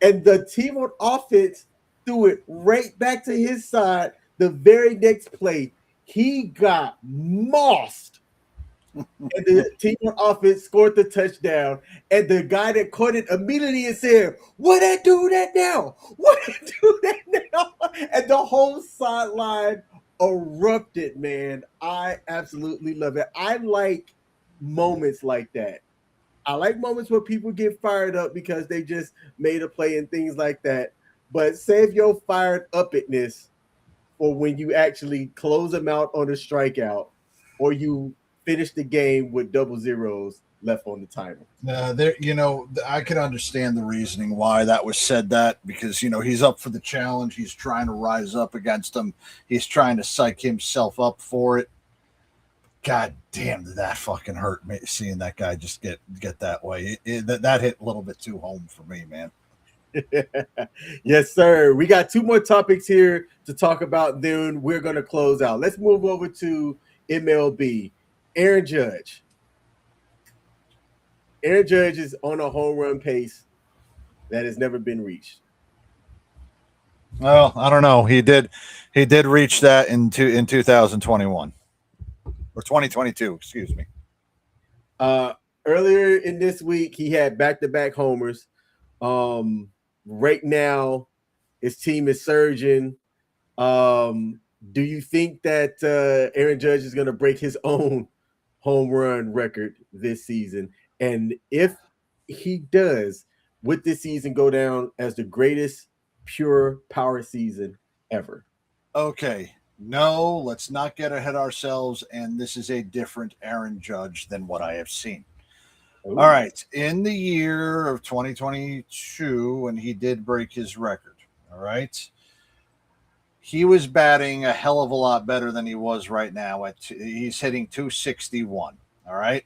And the team on offense threw it right back to his side. The very next play, he got mossed. And the team on offense scored the touchdown. And the guy that caught it immediately said, what that do that now? What that do that now? And the whole sideline erupted, man. I absolutely love it. I like moments like that. I like moments where people get fired up because they just made a play and things like that. But save your fired up-itness for when you actually close them out on a strikeout or you finish the game with double zeros left on the timer. I can understand the reasoning why that was said, that because, he's up for the challenge. He's trying to rise up against him. He's trying to psych himself up for it. God damn, did that fucking hurt me seeing that guy just get that way. That hit a little bit too home for me, man. Yes, sir. We got 2 more topics here to talk about. Then we're going to close out. Let's move over to MLB. Aaron Judge. Aaron Judge is on a home run pace that has never been reached. Well, I don't know. He did reach that in 2021 or 2022. Excuse me. Earlier in this week, he had back-to-back homers. Right now, his team is surging. Do you think that Aaron Judge is going to break his own home run record this season? And if he does, would this season go down as the greatest pure power season ever? Okay. No, let's not get ahead of ourselves. And this is a different Aaron Judge than what I have seen. Ooh. All right. In the year of 2022, when he did break his record, all right, he was batting a hell of a lot better than he was right now. He's hitting 261. All right.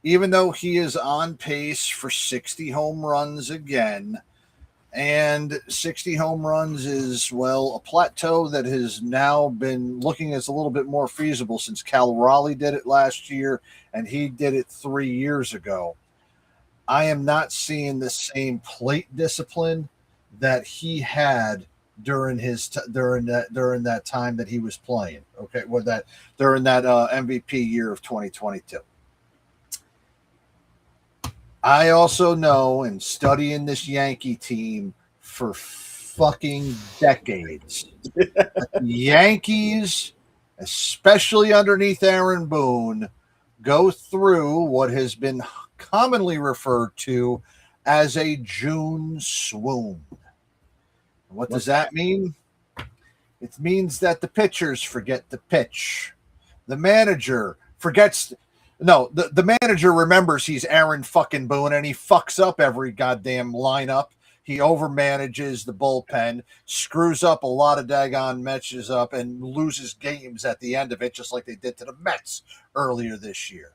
Even though he is on pace for 60 home runs again, and 60 home runs is, well, a plateau that has now been looking as a little bit more feasible since Cal Raleigh did it last year, and he did it 3 years ago. I am not seeing the same plate discipline that he had during that time that he was playing. Okay, during that MVP year of 2022. I also know, in studying this Yankee team for fucking decades, the Yankees, especially underneath Aaron Boone, go through what has been commonly referred to as a June swoon. What does that mean? It means that the pitchers forget to pitch. The manager forgets. No, the manager remembers he's Aaron fucking Boone, and he fucks up every goddamn lineup. He overmanages the bullpen, screws up a lot of daggone matches up, and loses games at the end of it, just like they did to the Mets earlier this year.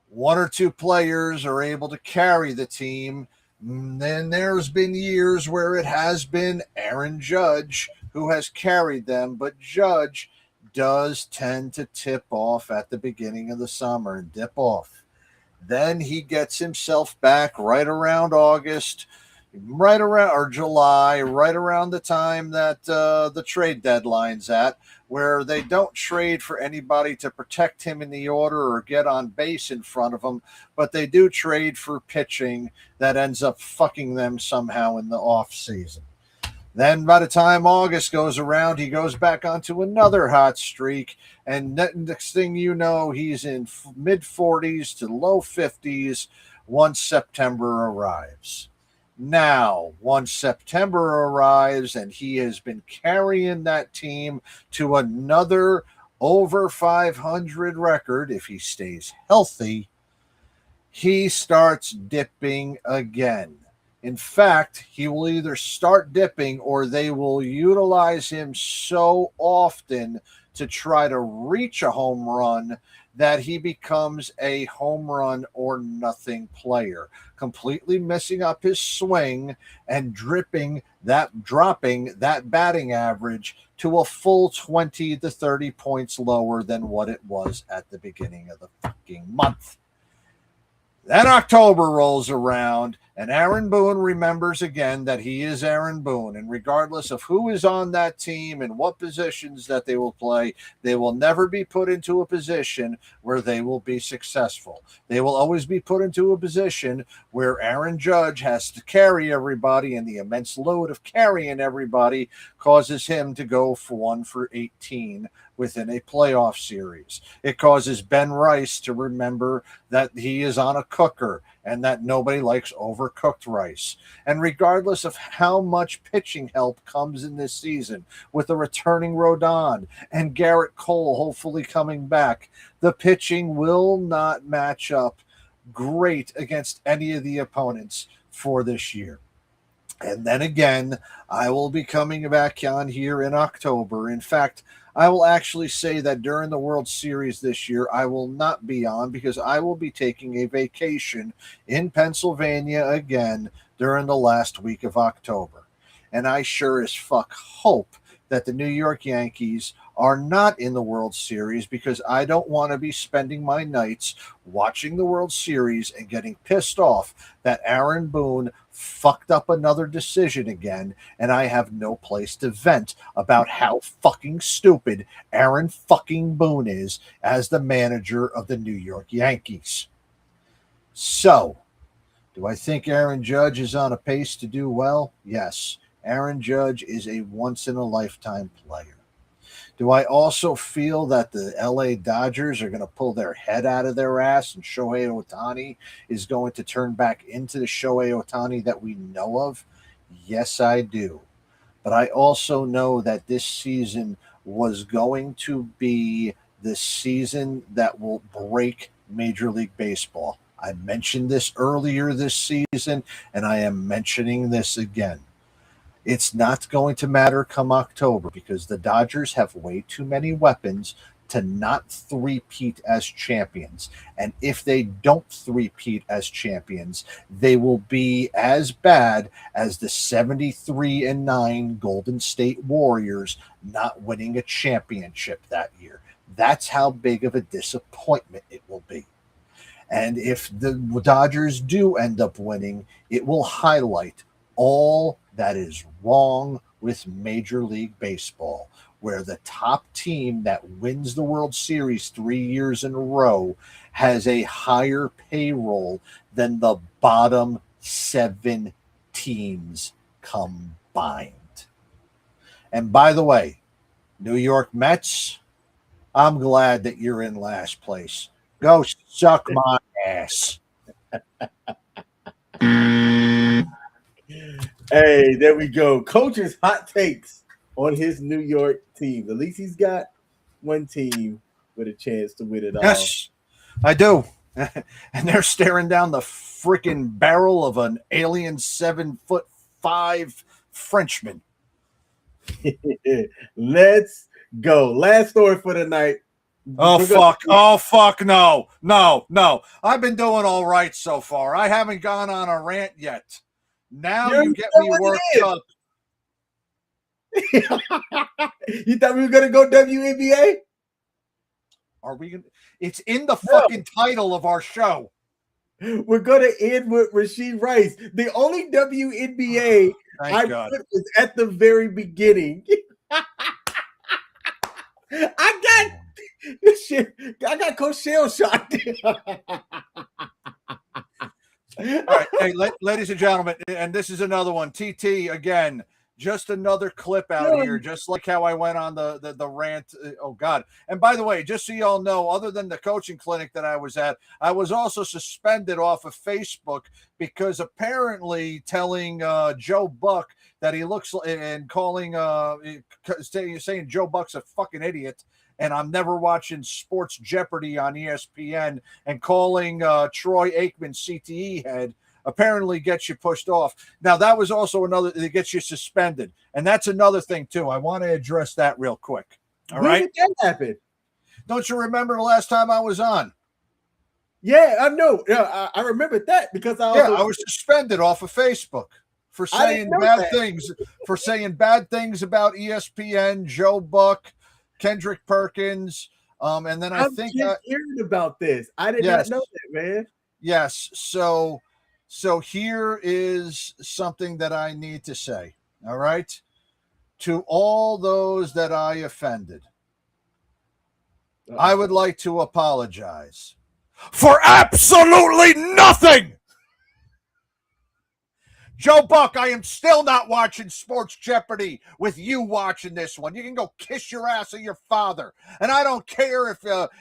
One or two players are able to carry the team. Then there's been years where it has been Aaron Judge who has carried them, but Judge does tend to tip off at the beginning of the summer and dip off. Then he gets himself back right around August, right around or July, right around the time that the trade deadline's at, where they don't trade for anybody to protect him in the order or get on base in front of him, but they do trade for pitching that ends up fucking them somehow in the off season. Then by the time August goes around, he goes back onto another hot streak. And next thing you know, he's in mid-40s to low 50s once September arrives. Now, once September arrives and he has been carrying that team to another over 500 record, if he stays healthy, he starts dipping again. In fact, he will either start dipping or they will utilize him so often to try to reach a home run that he becomes a home run or nothing player, completely messing up his swing and dropping that batting average to a full 20 to 30 points lower than what it was at the beginning of the fucking month. Then October rolls around, and Aaron Boone remembers again that he is Aaron Boone. And regardless of who is on that team and what positions that they will play, they will never be put into a position where they will be successful. They will always be put into a position where Aaron Judge has to carry everybody, and the immense load of carrying everybody causes him to go for 1 for 18 within a playoff series. It causes Ben Rice to remember that he is on a cooker and that nobody likes overcooked rice. And regardless of how much pitching help comes in this season, with a returning Rodon and Garrett Cole hopefully coming back, the pitching will not match up great against any of the opponents for this year. And then again, I will be coming back on here in October. In fact, I will actually say that during the World Series this year, I will not be on because I will be taking a vacation in Pennsylvania again during the last week of October. And I sure as fuck hope that the New York Yankees are not in the World Series, because I don't want to be spending my nights watching the World Series and getting pissed off that Aaron Boone fucked up another decision again, and I have no place to vent about how fucking stupid Aaron fucking Boone is as the manager of the New York Yankees. So, do I think Aaron Judge is on a pace to do well? Yes. Aaron Judge is a once-in-a-lifetime player. Do I also feel that the LA Dodgers are going to pull their head out of their ass and Shohei Ohtani is going to turn back into the Shohei Ohtani that we know of? Yes, I do. But I also know that this season was going to be the season that will break Major League Baseball. I mentioned this earlier this season, and I am mentioning this again. It's not going to matter come October because the Dodgers have way too many weapons to not three-peat as champions. And if they don't three-peat as champions, they will be as bad as the 73-9 Golden State Warriors not winning a championship that year. That's how big of a disappointment it will be. And if the Dodgers do end up winning, it will highlight all that is wrong with Major League Baseball, where the top team that wins the World Series 3 years in a row has a higher payroll than the bottom 7 teams combined. And by the way, New York Mets, I'm glad that you're in last place. Go suck my ass. Hey, there we go. Coach's hot takes on his New York team. At least he's got one team with a chance to win it all. Yes, I do. And they're staring down the freaking barrel of an alien 7'5" Frenchman. Let's go. Last story for the night. Oh, fuck. Oh, fuck. No. I've been doing all right so far. I haven't gone on a rant yet. Now you get me worked up. You thought we were going to go WNBA? Are we going to? It's in the fucking title of our show. We're going to end with Rashee Rice. The only WNBA I put was at the very beginning. I got Coach Shell shot. All right, hey, ladies and gentlemen, and this is another one. TT again, just another clip out here, just like how I went on the rant. Oh God! And by the way, just so you all know, other than the coaching clinic that I was at, I was also suspended off of Facebook because apparently telling Joe Buck that he looks and calling saying Joe Buck's a fucking idiot. And I'm never watching Sports Jeopardy on ESPN, and calling Troy Aikman CTE head apparently gets you pushed off. Now, that was also another that gets you suspended. And that's another thing, too. I want to address that real quick. All right? When did that happen? Don't you remember the last time I was on? Yeah, I know. Yeah, I remember that because I was suspended off of Facebook for saying bad things, about ESPN, Joe Buck, Kendrick Perkins, and then I think hearing about this. I did not know that, man. Yes. So here is something that I need to say. All right, to all those that I offended, I would like to apologize for absolutely nothing. Joe Buck, I am still not watching Sports Jeopardy with you watching this one. You can go kiss your ass of your father. And I don't care if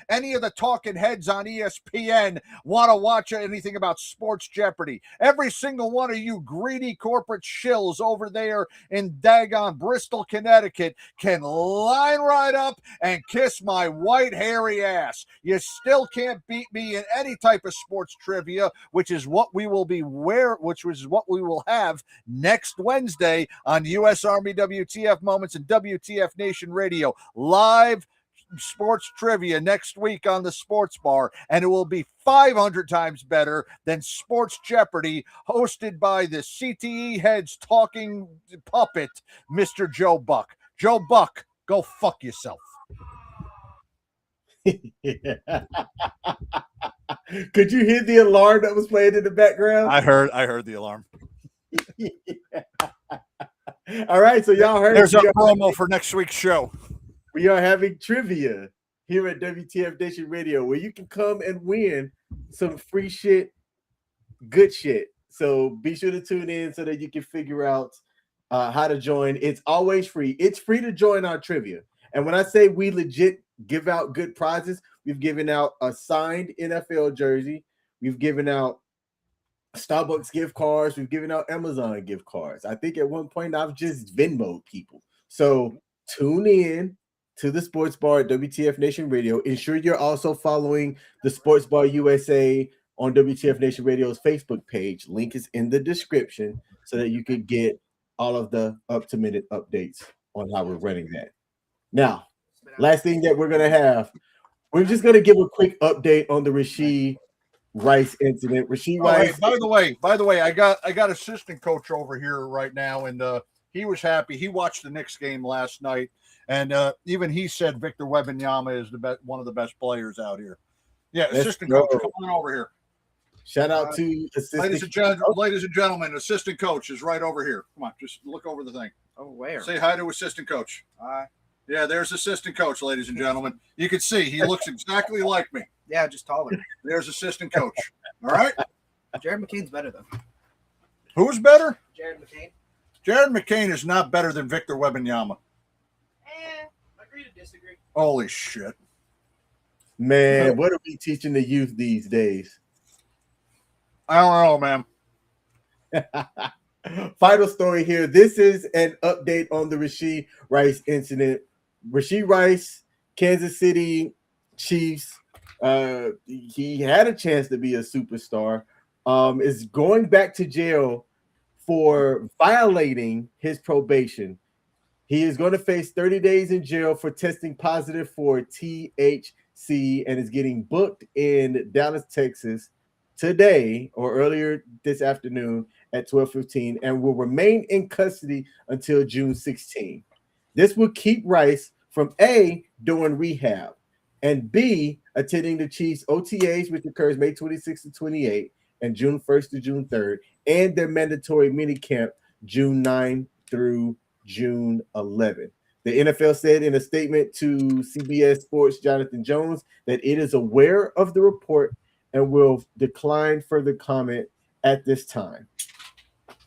any of the talking heads on ESPN want to watch anything about Sports Jeopardy. Every single one of you greedy corporate shills over there in daggone Bristol, Connecticut can line right up and kiss my white hairy ass. You still can't beat me in any type of sports trivia, which is what we will have next Wednesday on U.S. Army WTF Moments and WTF Nation Radio. Live sports trivia next week on the Sports Bar, and it will be 500 times better than Sports Jeopardy, hosted by the CTE heads talking puppet, Mr. Joe Buck. Joe Buck, go fuck yourself. Could you hear the alarm that was playing in the background? I heard the alarm. All right, so y'all heard. There's a promo for next week's show. We are having trivia here at WTF Nation Radio, where you can come and win some free shit, good shit. So be sure to tune in so that you can figure out how to join. It's always free. It's free to join our trivia. And when I say we legit give out good prizes, we've given out a signed NFL jersey. We've given out Starbucks gift cards. We've given out Amazon gift cards. I think at one point I've just Venmo'd people. So tune in to the Sports Bar at WTF Nation Radio. Ensure you're also following the Sports Bar USA on WTF Nation Radio's Facebook page. Link is in the description so that you can get all of the up-to-minute updates on how we're running that. Now, last thing that we're going to have, we're just going to give a quick update on the Rashee Rice incident. Rashee Rice. By the way, I got assistant coach over here right now, and he was happy. He watched the Knicks game last night, and even he said Victor Wembanyama is one of the best players out here. Yeah, assistant coach, come on over here. Shout out to assistant. Ladies and gentlemen, assistant coach is right over here. Come on, just look over the thing. Oh, where? Say hi to assistant coach. Hi. Yeah, there's assistant coach, ladies and gentlemen. You can see he looks exactly like me. Yeah, just taller. There's assistant coach. All right. Jared McCain's better, though. Who's better? Jared McCain. Jared McCain is not better than Victor Wembanyama. Agree to disagree. Holy shit. Man, what are we teaching the youth these days? I don't know, man. Final story here. This is an update on the Rashee Rice incident. Rashee Rice, Kansas City Chiefs. He had a chance to be a superstar. Is going back to jail for violating his probation. He is going to face 30 days in jail for testing positive for THC and is getting booked in Dallas, Texas today or earlier this afternoon at 12:15 and will remain in custody until June 16. This will keep Rice from A, doing rehab, and B, attending the Chiefs OTAs, which occurs May 26 to 28 and June 1st to June 3rd, and their mandatory minicamp June 9 through June 11. The NFL said in a statement to CBS Sports' Jonathan Jones that it is aware of the report and will decline further comment at this time.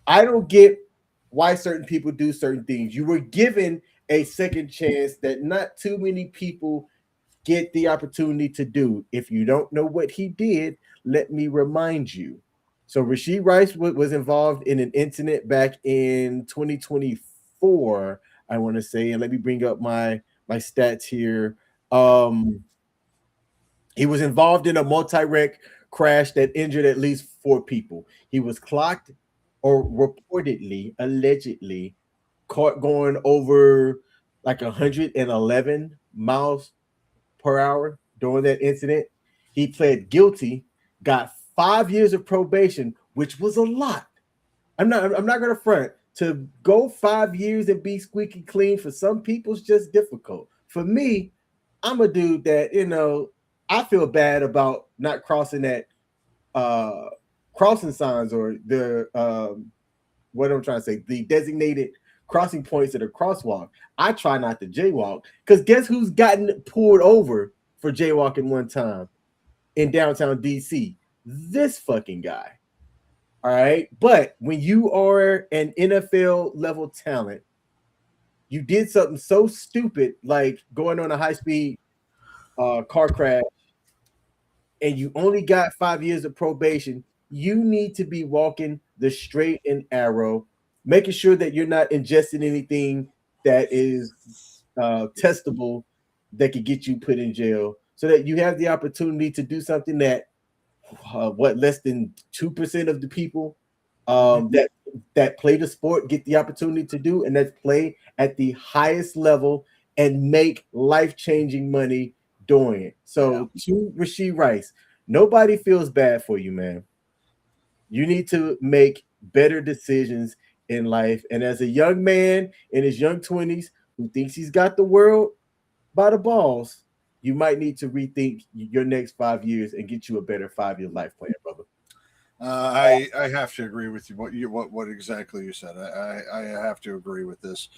I don't get why certain people do certain things. You were given a second chance that not too many people get the opportunity to do. If you don't know what he did, let me remind you. So Rashee Rice was involved in an incident back in 2024, I want to say, and let me bring up my stats here. He was involved in a multi-wreck crash that injured at least 4 people. He was clocked or reportedly, allegedly, caught going over like 111 miles per hour during that incident. He pled guilty, got 5 years of probation, which was a lot. I'm not going to front. To go 5 years and be squeaky clean for some people is just difficult. For me, I'm a dude that, I feel bad about not crossing that crossing signs or the what I'm trying to say, the designated crossing points at a crosswalk. I try not to jaywalk because guess who's gotten pulled over for jaywalking one time in downtown DC? This fucking guy. All right. But when you are an NFL level talent, you did something so stupid like going on a high-speed car crash and you only got 5 years of probation, you need to be walking the straight and narrow, making sure that you're not ingesting anything that is testable that could get you put in jail so that you have the opportunity to do something that less than 2% of the people that play the sport get the opportunity to do, and that's play at the highest level and make life-changing money doing it. So to Rashee Rice, nobody feels bad for you, man. You need to make better decisions in life. And as a young man in his young 20s who thinks he's got the world by the balls, you might need to rethink your next 5 years and get you a better 5-year life plan, brother. I have to agree with you. What exactly you said. I have to agree with this.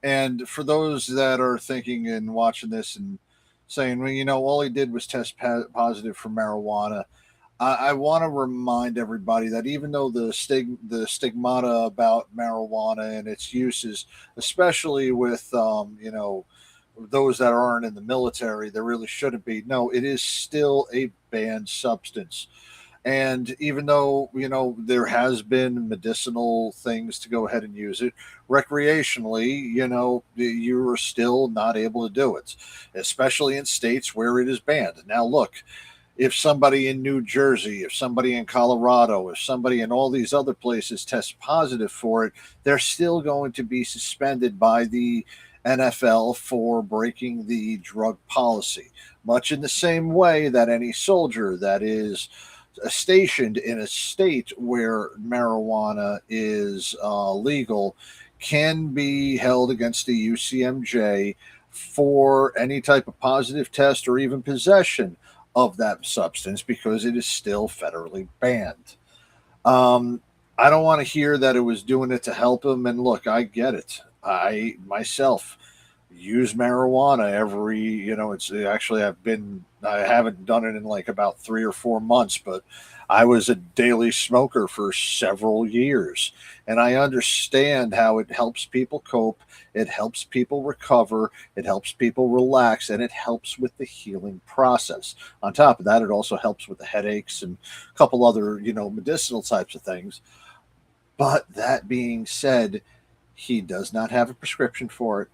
And for those that are thinking and watching this and saying, well, all he did was test positive for marijuana, I want to remind everybody that even though the stigmata about marijuana and its uses, especially with those that aren't in the military, there really shouldn't be. No, it is still a banned substance. And even though, there has been medicinal things to go ahead and use it recreationally, you are still not able to do it, especially in states where it is banned. Now, look, if somebody in New Jersey, if somebody in Colorado, if somebody in all these other places tests positive for it, they're still going to be suspended by the NFL for breaking the drug policy, much in the same way that any soldier that is stationed in a state where marijuana is legal can be held against the UCMJ for any type of positive test or even possession of that substance because it is still federally banned. I don't want to hear that it was doing it to help him. And look, I get it. I myself use marijuana every, it's actually I haven't done it in like about 3 or 4 months, but I was a daily smoker for several years, and I understand how it helps people cope. It helps people recover. It helps people relax, and it helps with the healing process. On top of that, it also helps with the headaches and a couple other, medicinal types of things. But that being said, he does not have a prescription for it.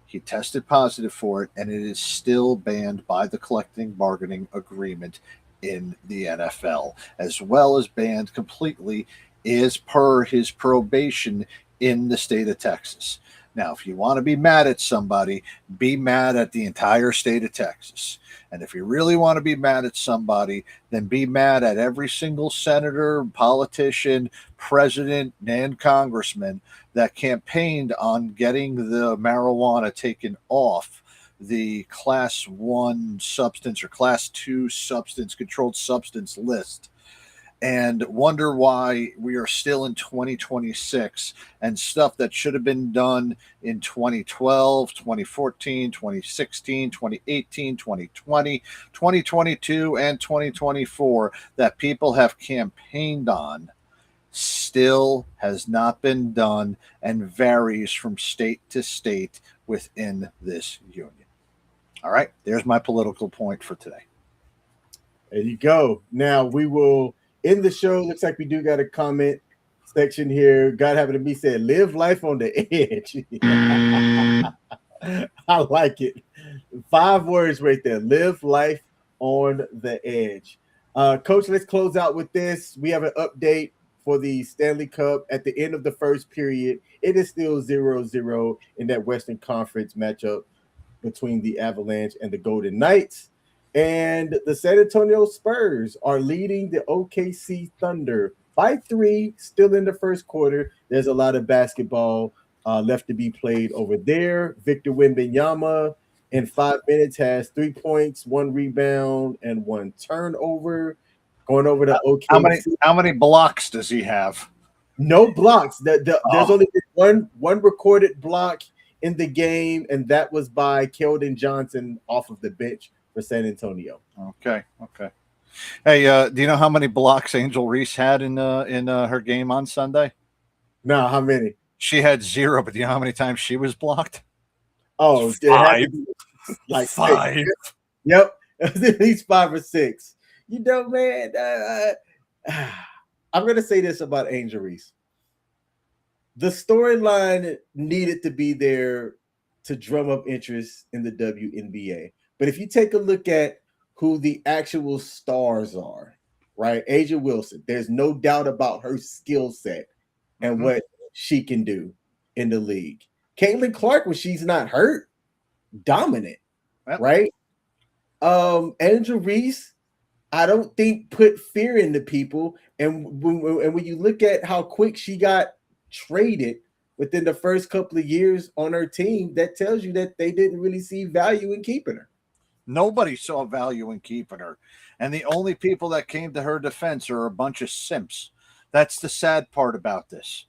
He tested positive for it, and it is still banned by the collective bargaining agreement in the NFL, as well as banned completely as per his probation in the state of Texas. Now, if you want to be mad at somebody, be mad at the entire state of Texas. And if you really want to be mad at somebody, then be mad at every single senator, politician, president, and congressman that campaigned on getting the marijuana taken off the class 1 substance or class 2 substance, controlled substance list, and wonder why we are still in 2026 and stuff that should have been done in 2012, 2014, 2016, 2018, 2020, 2022, and 2024 that people have campaigned on still has not been done and varies from state to state within this union. All right, there's my political point for today. There you go. Now we will end the show. Looks like we do got a comment section here. God having to be said, live life on the edge. I like it. 5 words right there. Live life on the edge. Coach, let's close out with this. We have an update for the Stanley Cup at the end of the first period. It is still 0-0 in that Western Conference matchup between the Avalanche and the Golden Knights. And the San Antonio Spurs are leading the OKC Thunder by 3, still in the first quarter. There's a lot of basketball left to be played over there. Victor Wembanyama in 5 minutes has 3 points, 1 rebound, and 1 turnover. Going over to OKC. How many blocks does he have? No blocks. There's only one recorded block in the game, and that was by Keldon Johnson off of the bench for San Antonio. Okay. Hey, do you know how many blocks Angel Reese had in her game on Sunday? No, how many? She had 0, but do you know how many times she was blocked? Oh, 5. Like 5. 6. Yep, at least 5 or 6. Man, I'm going to say this about Angel Reese. The storyline needed to be there to drum up interest in the WNBA. But if you take a look at who the actual stars are, right? Asia Wilson, there's no doubt about her skill set and what she can do in the league. Caitlin Clark, when she's not hurt, dominant, right? Angel Reese, I don't think put fear into people. And when you look at how quick she got traded within the first couple of years on her team, that tells you that they didn't really see value in keeping her. Nobody saw value in keeping her. And the only people that came to her defense are a bunch of simps. That's the sad part about this.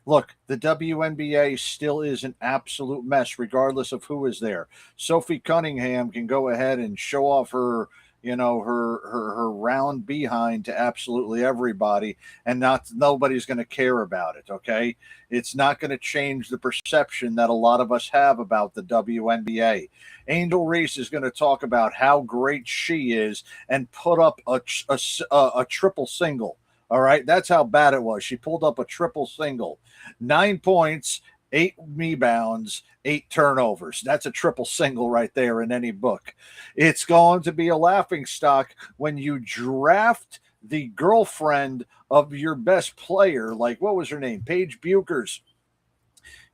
Look, the WNBA still is an absolute mess, regardless of who is there. Sophie Cunningham can go ahead and show off her, her round behind to absolutely everybody, and nobody's going to care about it, okay? It's not going to change the perception that a lot of us have about the WNBA. Angel Reese is going to talk about how great she is and put up a triple single. All right, that's how bad it was. She pulled up a triple single, 9 points, 8 rebounds, 8 turnovers. That's a triple single right there in any book. It's going to be a laughingstock when you draft the girlfriend of your best player, like what was her name? Paige Buchers.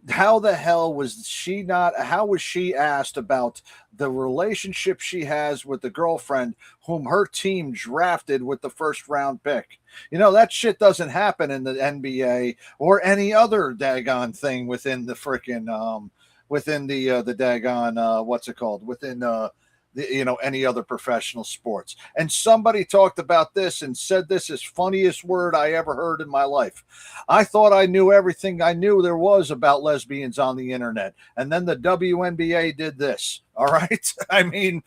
How the hell was she not? How was she asked about the relationship she has with the girlfriend whom her team drafted with the first round pick? That shit doesn't happen in the NBA or any other daggone thing within the freaking within the daggone what's it called? Within any other professional sports. And somebody talked about this and said this is funniest word I ever heard in my life. I thought I knew everything I knew there was about lesbians on the internet. And then the WNBA did this. All right. I mean,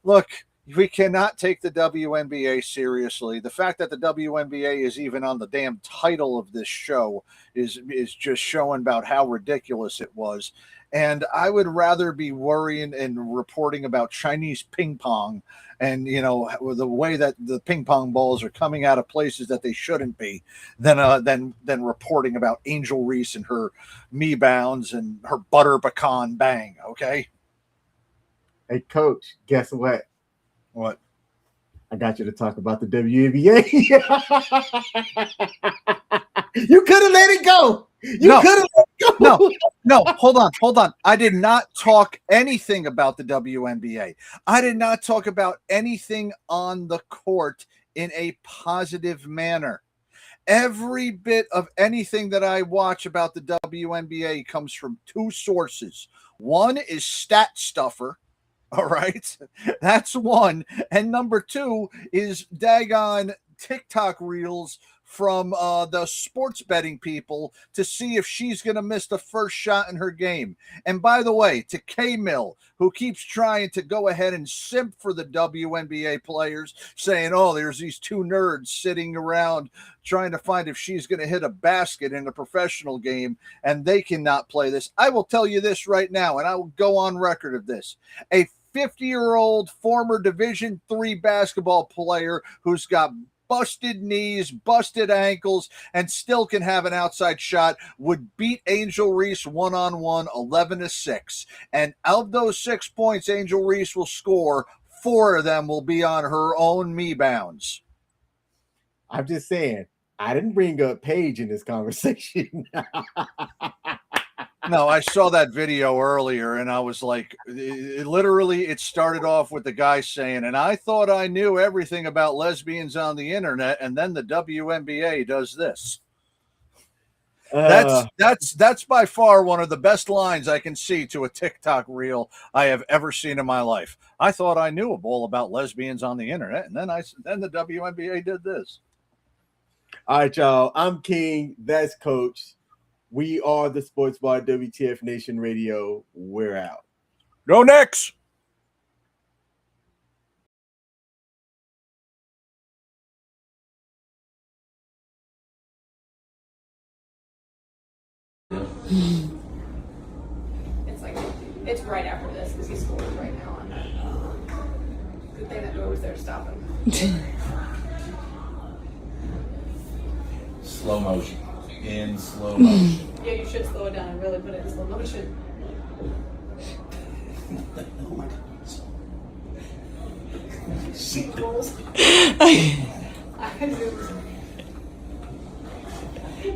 look, we cannot take the WNBA seriously. The fact that the WNBA is even on the damn title of this show is just showing about how ridiculous it was. And I would rather be worrying and reporting about Chinese ping pong and, the way that the ping pong balls are coming out of places that they shouldn't be than reporting about Angel Reese and her me bounds and her butter pecan bang. Okay. Hey, Coach, guess what? What? I got you to talk about the WNBA. You could have let it go. You could have let it go. No, hold on. I did not talk anything about the WNBA. I did not talk about anything on the court in a positive manner. Every bit of anything that I watch about the WNBA comes from two sources. One is Stat Stuffer. All right. That's one. And number two is daggone TikTok reels from the sports betting people to see if she's going to miss the first shot in her game. And by the way, to K-Mill, who keeps trying to go ahead and simp for the WNBA players, saying, oh, there's these two nerds sitting around trying to find if she's going to hit a basket in a professional game, and they cannot play this. I will tell you this right now, and I will go on record of this. A 50-year-old former Division III basketball player who's got busted knees, busted ankles, and still can have an outside shot would beat Angel Reese one-on-one 11-6. And of those 6 points Angel Reese will score, 4 of them will be on her own me bounds. I'm just saying, I didn't bring up Paige in this conversation. No, I saw that video earlier, and I was like, it started off with the guy saying, and I thought I knew everything about lesbians on the internet, and then the WNBA does this. That's by far one of the best lines I can see to a TikTok reel I have ever seen in my life. I thought I knew all about lesbians on the internet, and then the WNBA did this. All right, y'all. I'm King. That's Coach. We are the Sports Bar, WTF Nation Radio. We're out. Go Knicks! It's right after this because he scores right now. Good thing that Noah was there to stop him. Slow motion. In slow motion. Yeah, you should slow it down and really put it in slow motion. Oh my God. Sequels.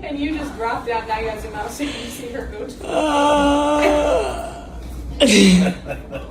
And you just dropped down. Now you guys zoom out so you can see her go to.